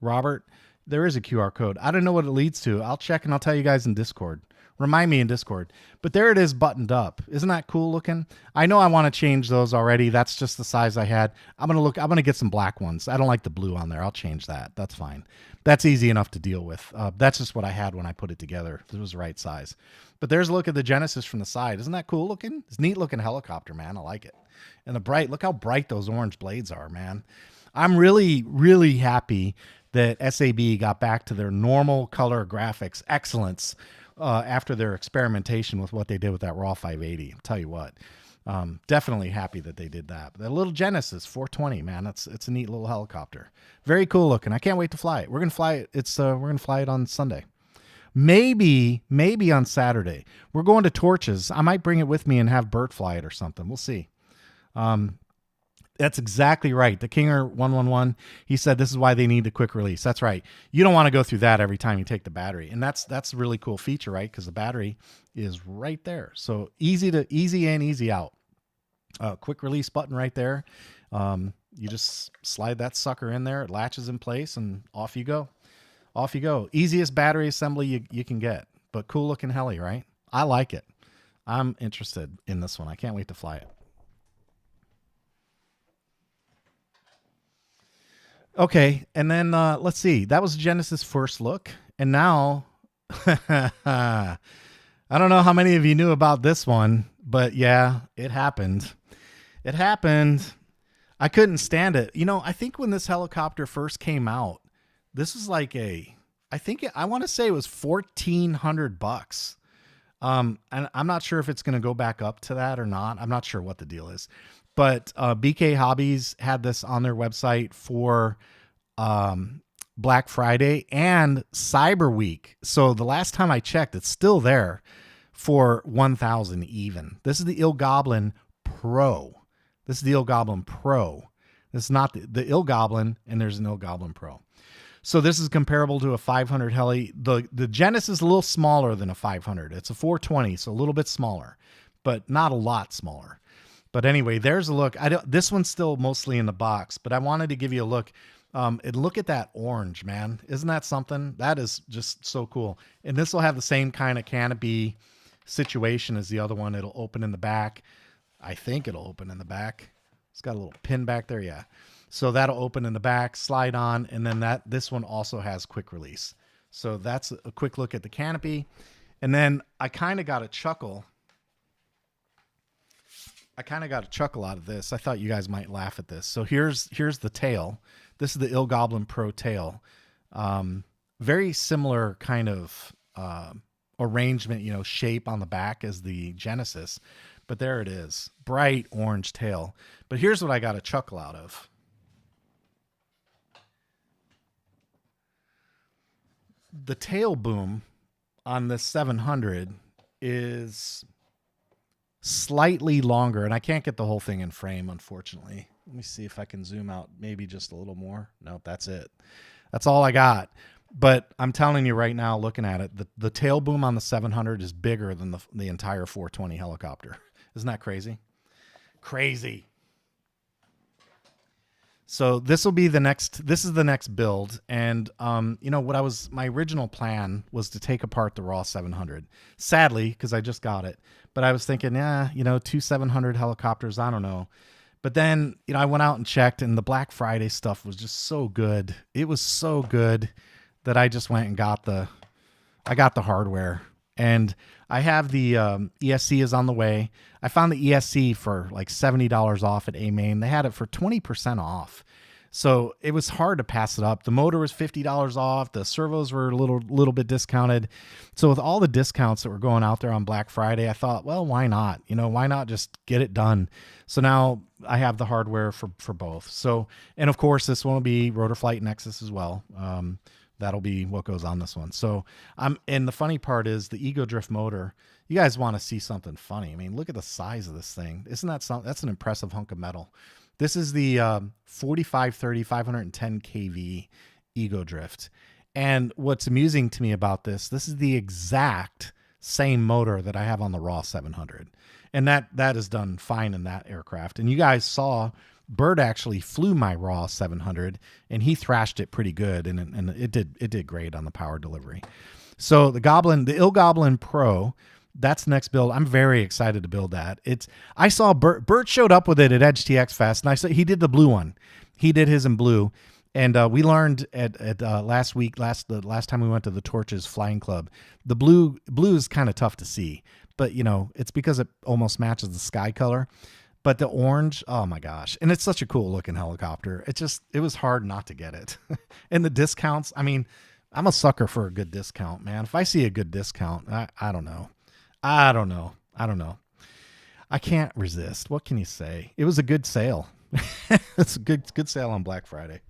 Robert. There is a QR code. I don't know what it leads to. I'll check and I'll tell you guys in Discord. Remind me in Discord. But there it is, buttoned up. Isn't that cool looking? I know I want to change those already. That's just the size I had. I'm gonna get some black ones. I don't like the blue on there. I'll change that. That's fine. That's easy enough to deal with. That's just what I had when I put it together. It was the right size. But there's a look at the Genesis from the side. Isn't that cool looking? It's a neat looking helicopter, man. I like it. And look how bright those orange blades are, man. I'm really, really happy that SAB got back to their normal color graphics excellence after their experimentation with what they did with that Raw 580. I'll tell you what, definitely happy that they did that. But that little Genesis 420, man, it's a neat little helicopter. Very cool looking. I can't wait to fly it. We're gonna fly it. We're gonna fly it on Sunday. Maybe on Saturday. We're going to Torches. I might bring it with me and have Bert fly it or something. We'll see. That's exactly right. The Kinger 111, he said this is why they need the quick release. That's right. You don't want to go through that every time you take the battery. And that's a really cool feature, right? Because the battery is right there. So easy in, easy out. Quick release button right there. You just slide that sucker in there. It latches in place and off you go. Off you go. Easiest battery assembly you can get. But cool looking heli, right? I like it. I'm interested in this one. I can't wait to fly it. Okay, and then let's see. That was Genesis' first look. And now, I don't know how many of you knew about this one, but yeah, it happened. It happened. I couldn't stand it. I think when this helicopter first came out, this was like I want to say it was $1,400. And I'm not sure if it's going to go back up to that or not. I'm not sure what the deal is. But BK Hobbies had this on their website for Black Friday and Cyber Week. So the last time I checked, it's still there for $1,000 even. This is the Il Goblin Pro. This is the Il Goblin Pro. This is not the Il Goblin, and there's an Il Goblin Pro. So this is comparable to a 500 heli. The Genesis is a little smaller than a 500. It's a 420, so a little bit smaller, but not a lot smaller. But anyway, there's a look. This one's still mostly in the box, but I wanted to give you a look. And look at that orange, man. Isn't that something? That is just so cool. And this will have the same kind of canopy situation as the other one. It'll open in the back. I think it'll open in the back. It's got a little pin back there. Yeah. So that'll open in the back, slide on. And then this one also has quick release. So that's a quick look at the canopy. And then I kind of got a chuckle. Out of this. I thought you guys might laugh at this. So here's the tail. This is the Il Goblin Pro tail. Very similar kind of arrangement, shape on the back as the Genesis. But there it is. Bright orange tail. But here's what I got a chuckle out of. The tail boom on this 700 is slightly longer, and I can't get the whole thing in frame, unfortunately. Let me see if I can zoom out maybe just a little more. Nope, that's it. That's all I got. But I'm telling you right now, looking at it, the tail boom on the 700 is bigger than the entire 420 helicopter. Isn't that crazy? Crazy. So this is the next build. And, my original plan was to take apart the raw 700, sadly, because I just got it. But I was thinking, 2 700 helicopters, I don't know. But then, I went out and checked, and the Black Friday stuff was just so good. It was so good that I just went and got the hardware. And I have the ESC is on the way. I found the ESC for like $70 off at A-Main. They had it for 20% off. So it was hard to pass it up. The motor was $50 off. The servos were a little bit discounted. So with all the discounts that were going out there on Black Friday, I thought, well, why not? Why not just get it done? So now I have the hardware for both. So, and of course, this one will be Rotorflight Nexus as well. That'll be what goes on this one. So and the funny part is the Ego Drift motor. You guys want to see something funny. I mean, look at the size of this thing. Isn't that something? That's an impressive hunk of metal. This is the 4530 510 kV Ego Drift. And what's amusing to me about this is the exact same motor that I have on the Raw 700. And that is done fine in that aircraft. And you guys saw Bird actually flew my Raw 700 and he thrashed it pretty good. And it did great on the power delivery. So the Il Goblin Pro, that's the next build. I'm very excited to build that. I saw Bert showed up with it at EdgeTX Fest, and I saw he did the blue one. He did his in blue, and we learned at last week, the last time we went to the Torches Flying Club, the blue is kind of tough to see, but it's because it almost matches the sky color. But the orange, oh my gosh, and it's such a cool looking helicopter. It was hard not to get it. And the discounts, I mean, I'm a sucker for a good discount, man. If I see a good discount, I don't know. I don't know. I can't resist. What can you say? It was a good sale. It's a good sale on Black Friday.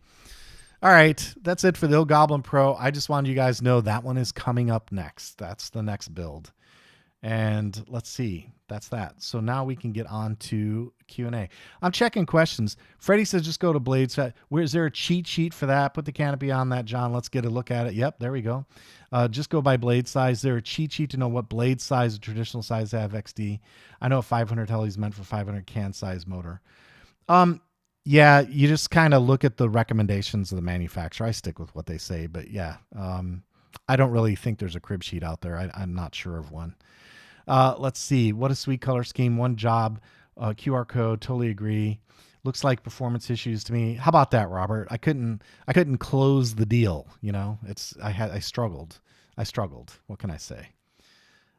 All right. That's it for the Il Goblin Pro. I just wanted you guys to know that one is coming up next. That's the next build. And let's see. That's that. So now we can get on to Q&A. I'm checking questions. Freddie says just go to blade size. Is there a cheat sheet for that? Put the canopy on that, John. Let's get a look at it. Yep, there we go. Just go by blade size. Is there a cheat sheet to know what blade size, traditional size to have XD? I know a 500 heli is meant for 500 can size motor. Yeah, you just kind of look at the recommendations of the manufacturer. I stick with what they say, but yeah, I don't really think there's a crib sheet out there. I'm not sure of one. Let's see. What a sweet color scheme. One job, QR code. Totally agree. Looks like performance issues to me. How about that, Robert? I couldn't close the deal. I struggled. What can I say?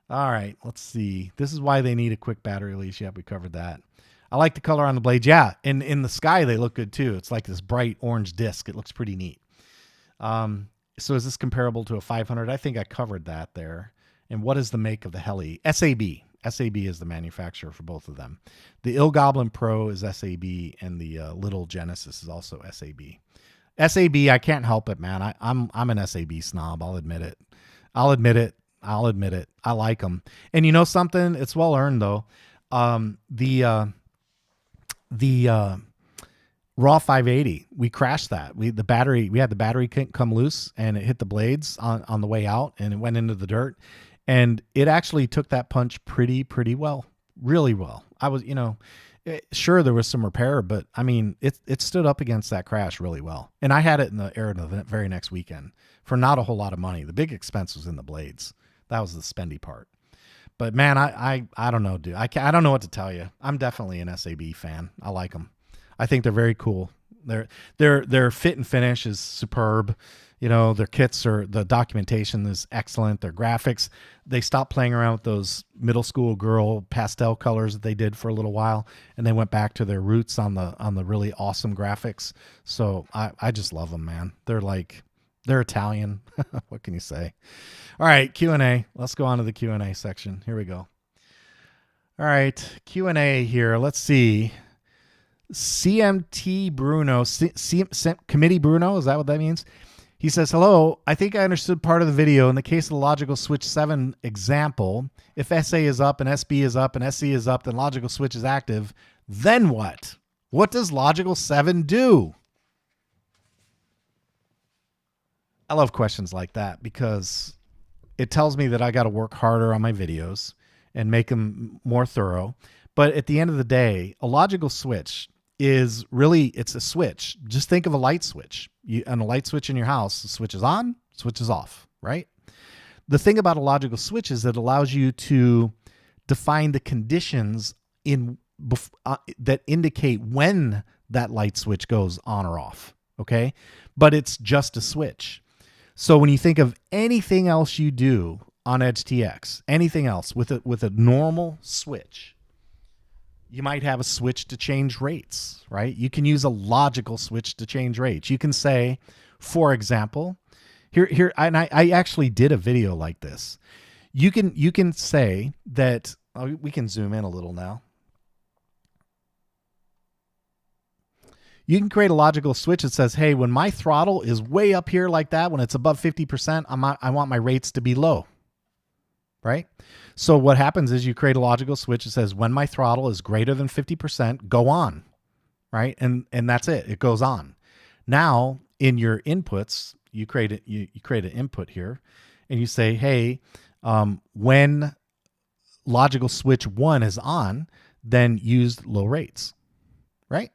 All right. Let's see. This is why they need a quick battery release. Yep, we covered that. I like the color on the blades. Yeah, in the sky they look good too. It's like this bright orange disc. It looks pretty neat. So is this comparable to a 500? I think I covered that there. And what is the make of the heli? SAB. SAB is the manufacturer for both of them. The Il Goblin Pro is SAB, and the little Genesis is also SAB. SAB, I can't help it, man. I'm an SAB snob. I'll admit it. I like them. And you know something? It's well earned though. The Raw 580, we crashed that. We had the battery come loose and it hit the blades on the way out and it went into the dirt. And it actually took that punch pretty well, really well. I was, Sure, there was some repair, but I mean, it stood up against that crash really well. And I had it in the air the very next weekend for not a whole lot of money. The big expense was in the blades. That was the spendy part. But man, I don't know, dude. I don't know what to tell you. I'm definitely an SAB fan. I like them. I think they're very cool. Their fit and finish is superb. You know, their kits the documentation is excellent. Their graphics, they stopped playing around with those middle school girl pastel colors that they did for a little while, and they went back to their roots on the really awesome graphics. So I just love them, man. They're Italian. What can you say? All right, Q&A. Let's go on to the Q&A section. Here we go. All right, Q&A here. Let's see. CMT Bruno, Committee Bruno, is that what that means? He says, hello, I think I understood part of the video. In the case of the logical switch 7 example, if SA is up and SB is up and SC is up, then logical switch is active. Then what? What does logical 7 do? I love questions like that because it tells me that I got to work harder on my videos and make them more thorough. But at the end of the day, a logical switch is really, it's a switch. Just think of a light switch. And a light switch in your house, the switch is on, switch is off, right? The thing about a logical switch is that it allows you to define the conditions that indicate when that light switch goes on or off, okay? But it's just a switch. So when you think of anything else you do on EdgeTX, anything else with a normal switch, you might have a switch to change rates, right? You can use a logical switch to change rates. You can say, for example, here, and I actually did a video like this. You can say that, we can zoom in a little now. You can create a logical switch that says, hey, when my throttle is way up here like that, when it's above 50%, I want my rates to be low, right? So what happens is you create a logical switch that says, when my throttle is greater than 50%, go on, right? And that's it. It goes on. Now, in your inputs, you create an input here, and you say, hey, when logical switch 1 is on, then use low rates, right?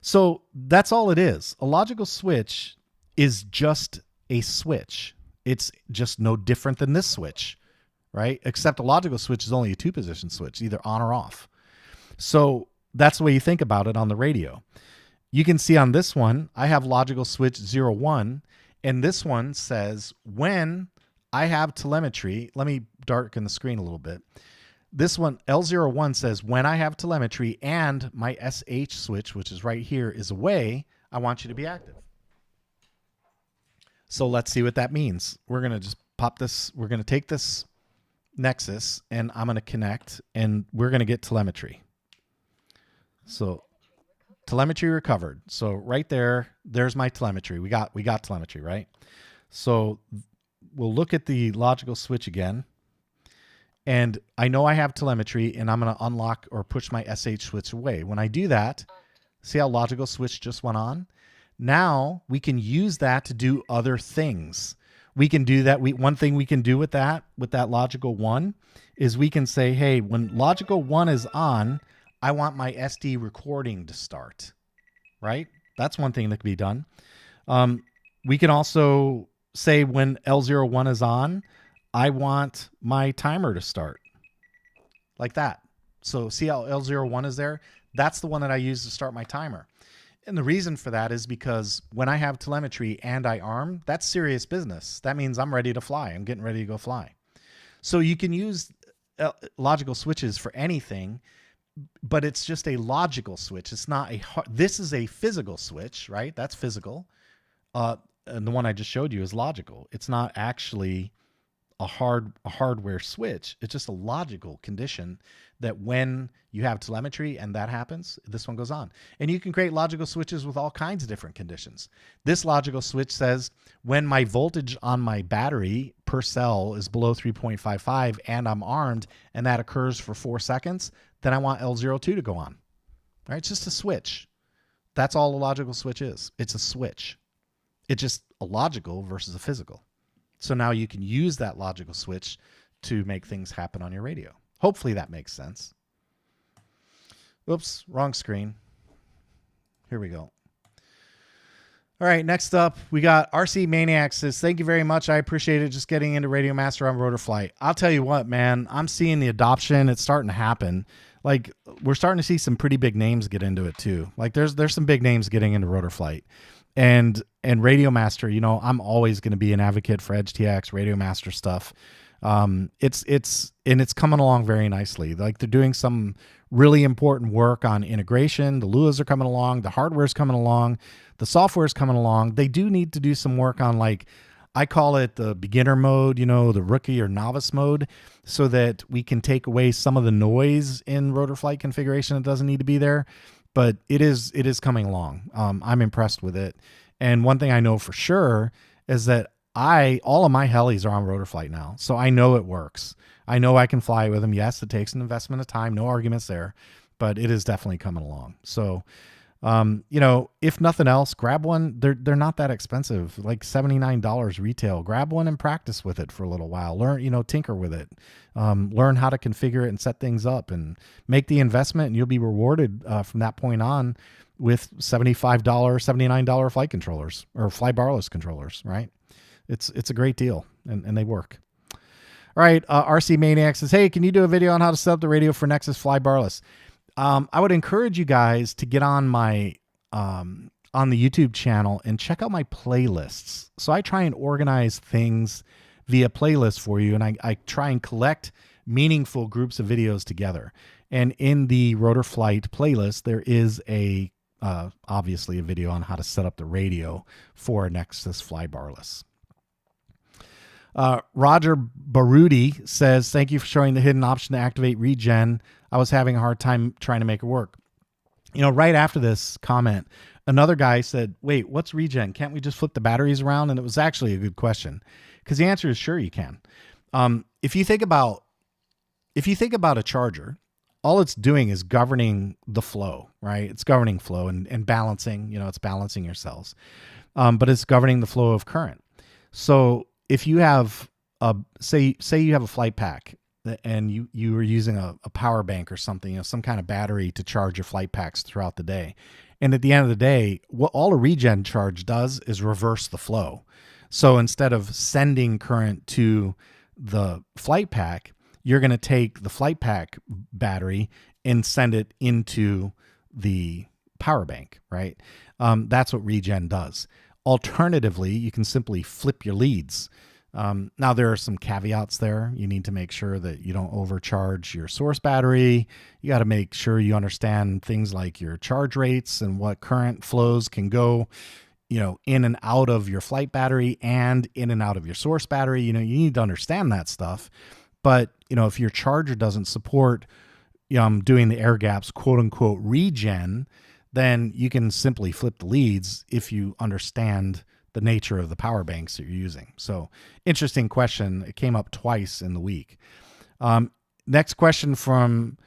So that's all it is. A logical switch is just a switch. It's just no different than this switch, right? Except a logical switch is only a 2-position switch, either on or off. So that's the way you think about it on the radio. You can see on this one, I have logical switch 01, and this one says when I have telemetry, let me darken the screen a little bit. This one, L01, says when I have telemetry and my SH switch, which is right here, is away, I want you to be active. So let's see what that means. We're going to just pop this. We're going to take this Nexus and I'm going to connect and we're going to get telemetry. So telemetry recovered. So right there, there's my telemetry. We got telemetry, right? So we'll look at the logical switch again. And I know I have telemetry and I'm going to unlock or push my SH switch away. When I do that, see how logical switch just went on? Now we can use that to do other things. We can do that. One thing we can do with that logical 1 is we can say, hey, when logical 1 is on, I want my SD recording to start, right? That's one thing that can be done. We can also say when L01 is on, I want my timer to start like that. So see how L01 is there? That's the one that I use to start my timer. And the reason for that is because when I have telemetry and I arm, that's serious business. That means I'm ready to fly. I'm getting ready to go fly. So you can use logical switches for anything, but it's just a logical switch. It's not this is a physical switch, right? That's physical. And the one I just showed you is logical. It's not actually a hardware switch. It's just a logical condition that when you have telemetry and that happens, this one goes on. And you can create logical switches with all kinds of different conditions. This logical switch says when my voltage on my battery per cell is below 3.55 and I'm armed and that occurs for 4 seconds, then I want L02 to go on. All right, it's just a switch. That's all a logical switch is. It's a switch. It's just a logical versus a physical. So now you can use that logical switch to make things happen on your radio. Hopefully that makes sense. Oops, wrong screen. Here we go. All right, next up, we got RC Maniac says, thank you very much. I appreciate it. Just getting into Radio Master on Rotorflight. I'll tell you what, man, I'm seeing the adoption. It's starting to happen. Like, we're starting to see some pretty big names get into it too. Like, there's some big names getting into Rotorflight. And Radio Master, you know, I'm always going to be an advocate for EdgeTX, Radio Master stuff. It's coming along very nicely. Like, they're doing some really important work on integration. The Luas are coming along. The hardware's coming along. The software's coming along. They do need to do some work on, like, I call it the beginner mode, you know, the rookie or novice mode, so that we can take away some of the noise in Rotorflight configuration that doesn't need to be there. But it is coming along. I'm impressed with it. And one thing I know for sure is that all of my helis are on Rotorflight now. So I know it works. I know I can fly with them. Yes, it takes an investment of time. No arguments there, but it is definitely coming along. So, you know, if nothing else, grab one. They're not that expensive, like $79 retail. Grab one and practice with it for a little while. Learn, you know, tinker with it. Learn how to configure it and set things up and make the investment, and you'll be rewarded from that point on with $75, $79 flight controllers or fly barless controllers, right? It's a great deal, and they work. All right, RC Maniac says, hey, can you do a video on how to set up the radio for Nexus Fly Barless? I would encourage you guys to get on my on the YouTube channel and check out my playlists. So I try and organize things via playlist for you, and I try and collect meaningful groups of videos together. And in the Rotorflight playlist, there is obviously a video on how to set up the radio for a Nexus Fly Barless. Roger Barudi says, thank you for showing the hidden option to activate regen. I was having a hard time trying to make it work. You know, right after this comment, another guy said, wait, what's regen? Can't we just flip the batteries around? And it was actually a good question, because the answer is sure you can. If you think about a charger, all it's doing is governing the flow, right? It's governing flow and balancing, you know, it's balancing your cells. But it's governing the flow of current. So if you have say you have a flight pack and you are using a power bank or something, you know, some kind of battery to charge your flight packs throughout the day. And at the end of the day, what all a regen charge does is reverse the flow. So instead of sending current to the flight pack, you're going to take the flight pack battery and send it into the power bank, right? That's what regen does. Alternatively, you can simply flip your leads. Now, there are some caveats there. You need to make sure that you don't overcharge your source battery. You got to make sure you understand things like your charge rates and what current flows can go, you know, in and out of your flight battery and in and out of your source battery. You know, you need to understand that stuff. But, you know, if your charger doesn't support doing the air gaps, quote unquote, regen, then you can simply flip the leads if you understand the nature of the power banks that you're using. So, interesting question. It came up twice in the week. Next question from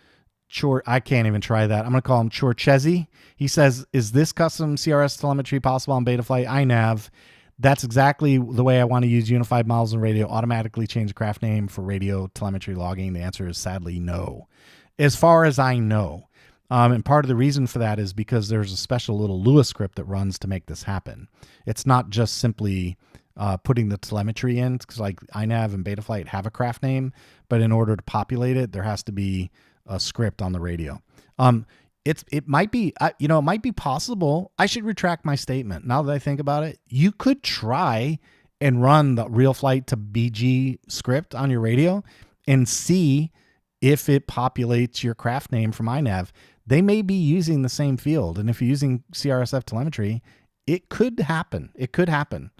I can't even try that. I'm going to call him Chorchezi. He says, is this custom CRS telemetry possible on Betaflight iNav? That's exactly the way I want to use unified models and radio. Automatically change the craft name for radio telemetry logging. The answer is sadly no. As far as I know. And part of the reason for that is because there's a special little Lua script that runs to make this happen. It's not just simply putting the telemetry in, because like iNav and Betaflight have a craft name, but in order to populate it, there has to be a script on the radio. It might be, it might be possible. I should retract my statement. Now that I think about it, you could try and run the real flight to BG script on your radio and see if it populates your craft name from iNav. They may be using the same field. And if you're using CRSF telemetry, it could happen. It could happen.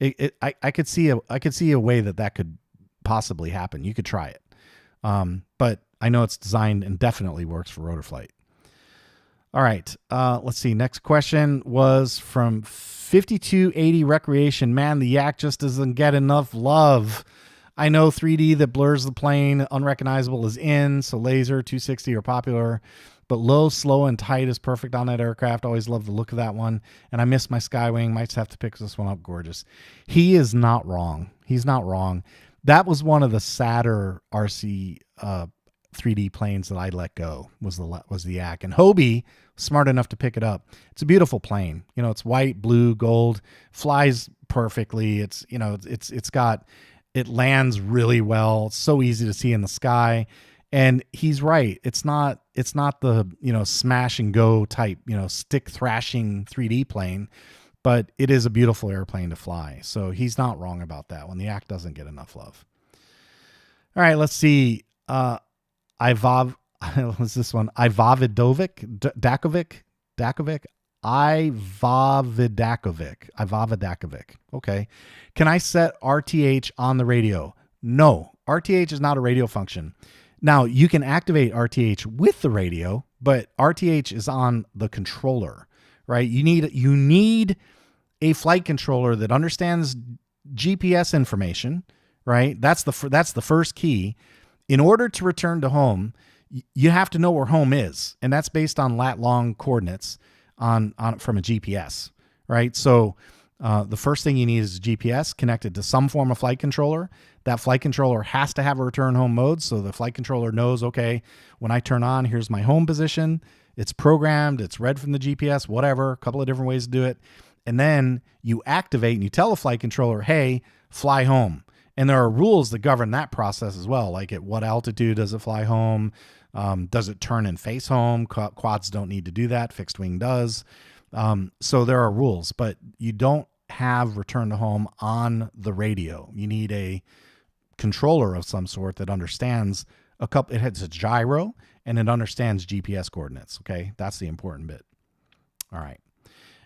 I could see a way that could possibly happen. You could try it. But I know it's designed and definitely works for Rotorflight. All right. Let's see. Next question was from 5280 Recreation. Man, the Yak just doesn't get enough love. I know 3D that blurs the plane, unrecognizable is in, so laser, 260 are popular, but low, slow, and tight is perfect on that aircraft. Always love the look of that one. And I miss my Skywing. Might have to pick this one up. Gorgeous. He is not wrong. He's not wrong. That was one of the sadder RC 3D planes that I let go was the Yak. And Hobie, smart enough to pick it up. It's a beautiful plane. You know, it's white, blue, gold, flies perfectly. It's, you know, it lands really well. It's so easy to see in the sky. And he's right. It's not the, you know, smash and go type, you know, stick thrashing 3D plane, but it is a beautiful airplane to fly. So he's not wrong about that one. The Yak doesn't get enough love. All right, let's see. What's this one? Ivavidakovic. Okay. Can I set RTH on the radio? No, RTH is not a radio function. Now, you can activate RTH with the radio, but RTH is on the controller, right? You need a flight controller that understands GPS information, right? That's the first key. In order to return to home, you have to know where home is, and that's based on lat-long coordinates on from a GPS, right? So the first thing you need is a GPS connected to some form of flight controller. That flight controller has to have a return home mode, so the flight controller knows, okay, when I turn on, here's my home position. It's programmed, it's read from the GPS, whatever, a couple of different ways to do it. And then you activate and you tell the flight controller, hey, fly home. And there are rules that govern that process as well, like at what altitude does it fly home? Does it turn and face home? Quads don't need to do that. Fixed wing does. So there are rules, but you don't have return to home on the radio. You need a controller of some sort that understands it has a gyro and it understands GPS coordinates. Okay. That's the important bit. All right.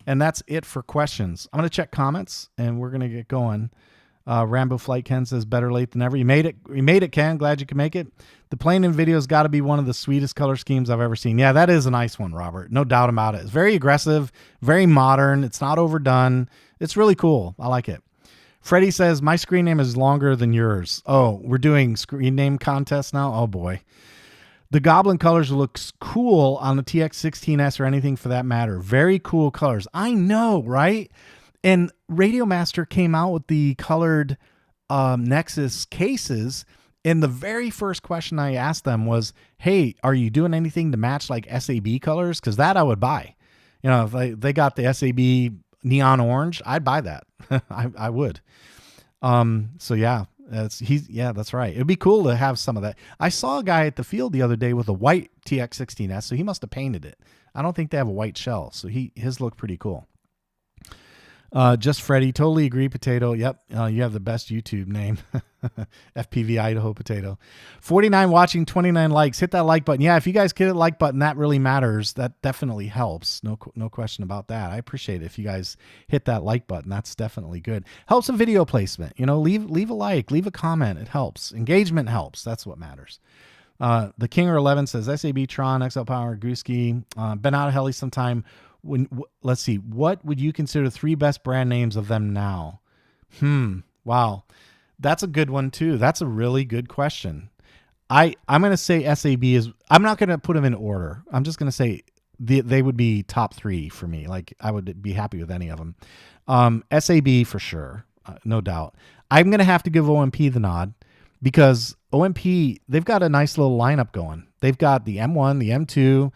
And that's it for questions. I'm going to check comments and we're going to get going. Rambo Flight Ken says better late than never. You made it, Ken. Glad you could make it. The plane in video's got to be one of the sweetest color schemes I've ever seen. Yeah, that is a nice one, Robert. No doubt about it. It's very aggressive, very modern. It's not overdone. It's really cool. I like it. Freddie says, my screen name is longer than yours. Oh, we're doing screen name contests now? Oh, boy. The Goblin colors looks cool on the TX16S or anything for that matter. Very cool colors. I know, right? And Radio Master came out with the colored Nexus cases. And the very first question I asked them was, hey, are you doing anything to match like SAB colors? Because that I would buy. You know, if they got the SAB neon orange, I'd buy that. I would. So yeah, that's right. It'd be cool to have some of that. I saw a guy at the field the other day with a white TX16S, so he must have painted it. I don't think they have a white shell, so his looked pretty cool. Just Freddie, totally agree, Potato. Yep, you have the best YouTube name. FPV Idaho Potato. 49 watching, 29 likes. Hit that like button. Yeah, if you guys hit the like button, that really matters. That definitely helps. No question about that. I appreciate it if you guys hit that like button. That's definitely good. Helps a video placement. You know, leave a like, leave a comment. It helps. Engagement helps. That's what matters. The Kinger 11 says SAB, Tron, XL Power, Gooski. Been out of heli sometime. Let's see. What would you consider 3 best brand names of them now? Wow. That's a good one too. That's a really good question. I'm going to say SAB is, I'm not going to put them in order. I'm just going to say they would be top 3 for me. Like I would be happy with any of them. SAB for sure. No doubt. I'm going to have to give OMP the nod because OMP, they've got a nice little lineup going. They've got the M1, the M2,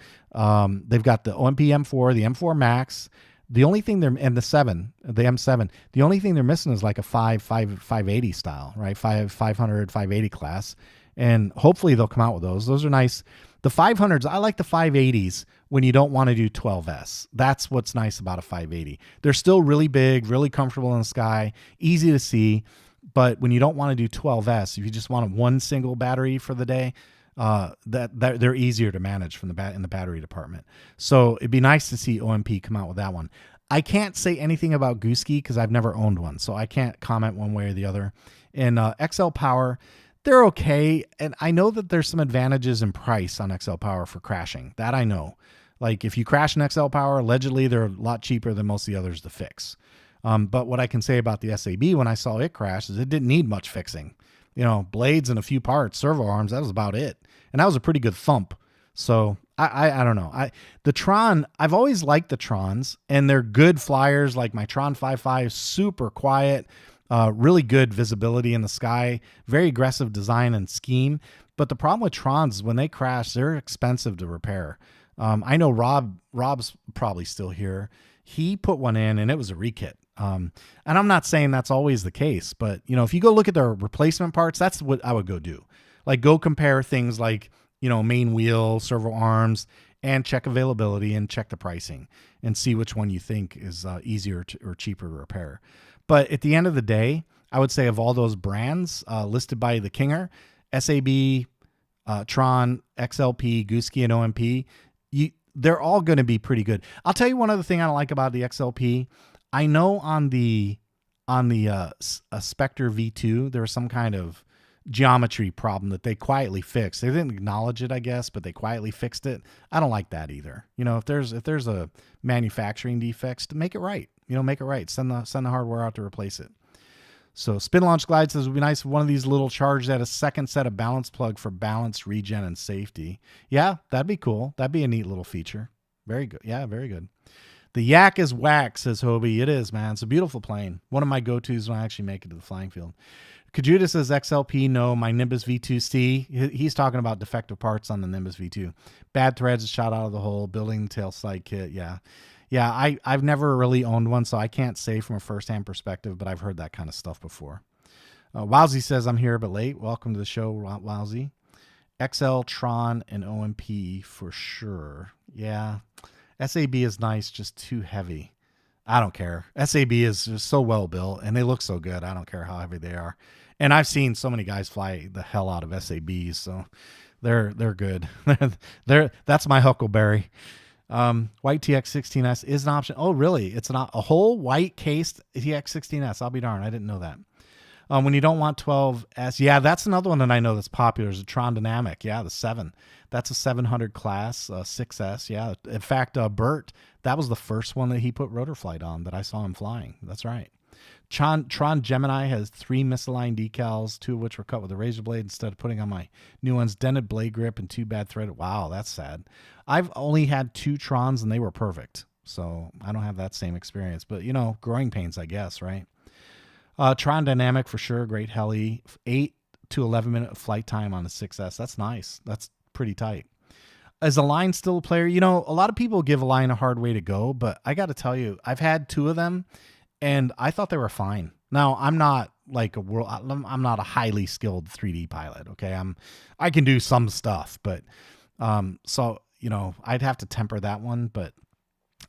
they've got the OMP M4, the M4 Max. The only thing the M7, the only thing they're missing is like a 580 style, right? 500, 580 class. And hopefully they'll come out with those. Those are nice. The 500s, I like the 580s when you don't want to do 12S. That's what's nice about a 580. They're still really big, really comfortable in the sky, easy to see. But when you don't want to do 12S, if you just want one single battery for the day, that they're easier to manage from in the battery department. So it'd be nice to see OMP come out with that one. I can't say anything about Gooski because I've never owned one, so I can't comment one way or the other. And XL Power, they're okay. And I know that there's some advantages in price on XL Power for crashing. That I know. Like if you crash an XL Power, allegedly they're a lot cheaper than most of the others to fix. But what I can say about the SAB when I saw it crash is it didn't need much fixing. You know, blades and a few parts, servo arms, that was about it. And that was a pretty good thump. So I don't know. The Tron, I've always liked the Trons, and they're good flyers. Like my Tron 5.5, super quiet, really good visibility in the sky, very aggressive design and scheme. But the problem with Trons, when they crash, they're expensive to repair. I know Rob's probably still here. He put one in and it was a rekit. And I'm not saying that's always the case, but if you go look at their replacement parts, that's what I would go do. Like go compare things like, main wheel, servo arms, and check availability and check the pricing and see which one you think is easier or cheaper to repair. But at the end of the day, I would say of all those brands listed by the Kinger, SAB, Tron, XLP, Gooski, and OMP, they're all going to be pretty good. I'll tell you one other thing I don't like about the XLP. I know on the Spectre V2, there was some kind of geometry problem that they quietly fixed. They didn't acknowledge it, I guess, but they quietly fixed it. I don't like that either. If there's a manufacturing defects, make it right. Make it right. Send the hardware out to replace it. So Spin Launch Glide says it would be nice if one of these little charged at a second set of balance plug for balance, regen, and safety. Yeah, that'd be cool. That'd be a neat little feature. Very good. Yeah, very good. The Yak is whack, says Hobie. It is, man. It's a beautiful plane. One of my go-tos when I actually make it to the flying field. Kajuda says XLP, no, my Nimbus V2C. He's talking about defective parts on the Nimbus V2. Bad threads, shot out of the hole, building the tail slide kit. Yeah. Yeah, I've never really owned one, so I can't say from a first-hand perspective, but I've heard that kind of stuff before. Wowsy says, I'm here but late. Welcome to the show, Wowsy. XL, Tron, and OMP for sure. Yeah, SAB is nice, just too heavy. I don't care. SAB is just so well built, and they look so good. I don't care how heavy they are. And I've seen so many guys fly the hell out of SABs, so they're good. That's my Huckleberry. White TX16S is an option. Oh, really? It's not a whole white cased TX16S. I'll be darned. I didn't know that. When you don't want 12S, yeah, that's another one that I know that's popular is a Tron Dynamic. Yeah, the 7. That's a 700 class 6S. Yeah, in fact, Bert, that was the first one that he put rotor flight on that I saw him flying. That's right. Tron Gemini has 3 misaligned decals, 2 of which were cut with a razor blade instead of putting on my new ones. Dented blade grip and 2 bad threaded. Wow, that's sad. I've only had 2 Trons and they were perfect. So I don't have that same experience. But, growing pains, I guess, right? Tron Dynamic for sure. Great heli. 8 to 11 minute flight time on the 6S. That's nice. That's pretty tight. Is Align still a player? a lot of people give Align a hard way to go, but I got to tell you, I've had 2 of them. And I thought they were fine. Now, I'm not like I'm not a highly skilled 3D pilot. Okay. I can do some stuff, but, so, I'd have to temper that one, but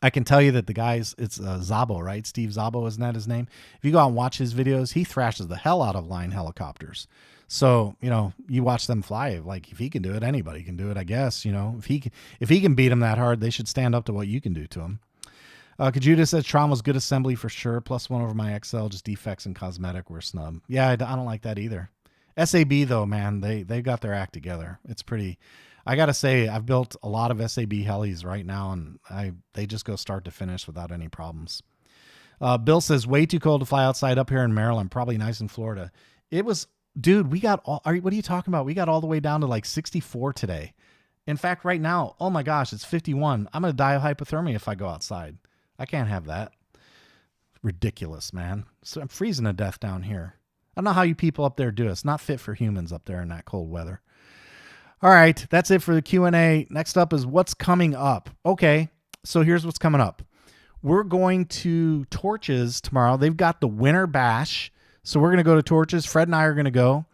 I can tell you that the guys, it's Zabo, right? Steve Zabo, isn't that his name? If you go out and watch his videos, he thrashes the hell out of line helicopters. So, you watch them fly, like if he can do it, anybody can do it, I guess, if he can beat him that hard, they should stand up to what you can do to him. Kajuda says Tron was good assembly for sure. +1 over my XL, just defects and cosmetic were snub. Yeah, I don't like that either. SAB though, man, they got their act together. It's pretty. I gotta say, I've built a lot of SAB helis right now, and they just go start to finish without any problems. Bill says way too cold to fly outside up here in Maryland. Probably nice in Florida. It was, dude. We got all. What are you talking about? We got all the way down to like 64 today. In fact, right now, oh my gosh, it's 51. I'm gonna die of hypothermia if I go outside. I can't have that. Ridiculous, man. So I'm freezing to death down here. I don't know how you people up there do it. It's not fit for humans up there in that cold weather. All right, that's it for the Q&A. Next up is what's coming up. Okay, so here's what's coming up. We're going to Torches tomorrow. They've got the Winter Bash. So we're going to go to Torches. Fred and I are going to go.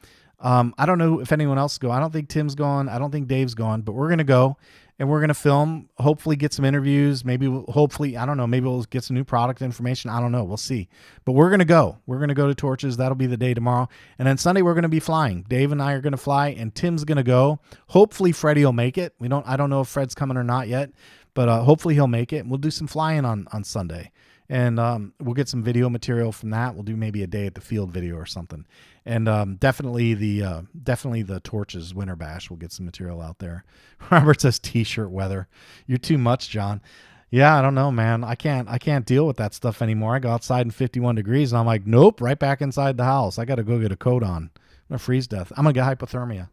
I don't know if anyone else is going. I don't think Tim's going. I don't think Dave's going, but we're going to go. And we're going to film, hopefully get some interviews. Maybe, I don't know, maybe we'll get some new product information. I don't know. We'll see. But we're going to go. We're going to go to Torches. That'll be the day tomorrow. And then Sunday, we're going to be flying. Dave and I are going to fly, and Tim's going to go. Hopefully, Freddie will make it. I don't know if Fred's coming or not yet, but hopefully he'll make it. And we'll do some flying on Sunday. And we'll get some video material from that. We'll do maybe a day at the field video or something. And definitely the Torches Winter Bash. We'll get some material out there. Robert says t-shirt weather. You're too much, John. Yeah, I don't know, man. I can't deal with that stuff anymore. I go outside in 51 degrees and I'm like, nope, right back inside the house. I got to go get a coat on. I'm going to freeze death. I'm going to get hypothermia.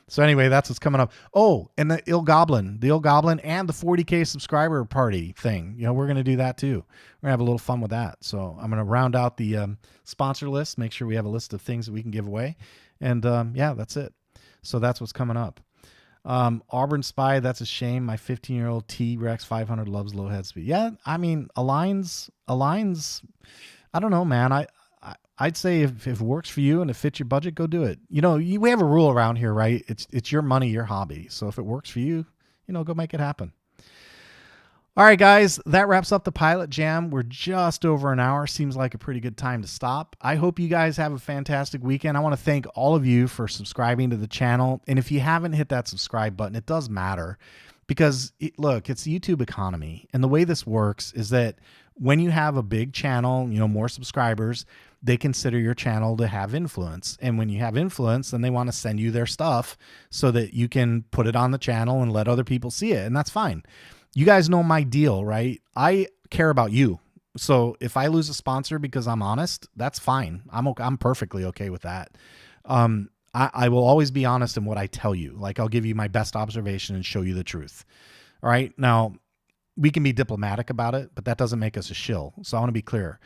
So anyway, that's what's coming up. Oh, and the Ill Goblin and the 40K subscriber party thing. We're going to do that too. We're going to have a little fun with that. So I'm going to round out the sponsor list, make sure we have a list of things that we can give away. And yeah, that's it. So that's what's coming up. Auburn Spy, that's a shame. My 15-year-old T-Rex 500 loves low head speed. Yeah, I mean, aligns. I don't know, man. I'd say if it works for you and it fits your budget, go do it. You know, we have a rule around here, right? It's your money, your hobby. So if it works for you, you know, go make it happen. All right, guys, that wraps up the Pilot Jam. We're just over an hour. Seems like a pretty good time to stop. I hope you guys have a fantastic weekend. I want to thank all of you for subscribing to the channel. And if you haven't hit that subscribe button, it does matter because, look, it's the YouTube economy. And the way this works is that when you have a big channel, you know, more subscribers, they consider your channel to have influence. And when you have influence, then they want to send you their stuff so that you can put it on the channel and let other people see it. And that's fine. You guys know my deal, right? I care about you. So if I lose a sponsor because I'm honest, that's fine. I'm perfectly okay with that. I will always be honest in what I tell you. Like, I'll give you my best observation and show you the truth. All right. Now, we can be diplomatic about it, but that doesn't make us a shill. So I want to be clear.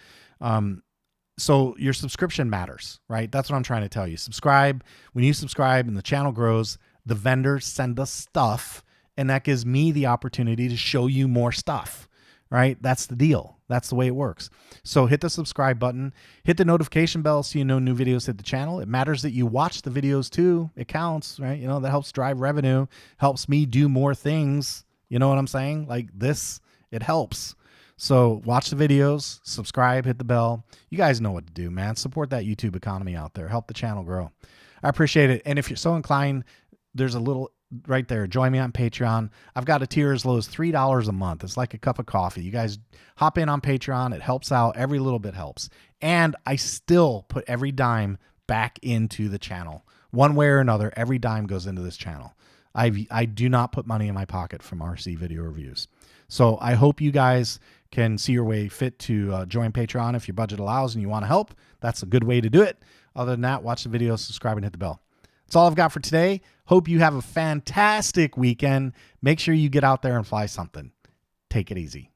So your subscription matters, right? That's what I'm trying to tell you. Subscribe. When you subscribe and the channel grows, the vendors send us stuff, and that gives me the opportunity to show you more stuff, right? That's the deal. That's the way it works. So hit the subscribe button, hit the notification bell so you know new videos hit the channel. It matters that you watch the videos too. It counts, right? You know, that helps drive revenue, helps me do more things. You know what I'm saying? Like this, it helps. So watch the videos, subscribe, hit the bell. You guys know what to do, man. Support that YouTube economy out there. Help the channel grow. I appreciate it. And if you're so inclined, there's a little right there. Join me on Patreon. I've got a tier as low as $3 a month. It's like a cup of coffee. You guys hop in on Patreon. It helps out. Every little bit helps. And I still put every dime back into the channel. One way or another, every dime goes into this channel. I do not put money in my pocket from RC video reviews. So I hope you guys can see your way fit to join Patreon if your budget allows and you want to help. That's a good way to do it. Other than that, watch the video, subscribe, and hit the bell. That's all I've got for today. Hope you have a fantastic weekend. Make sure you get out there and fly something. Take it easy.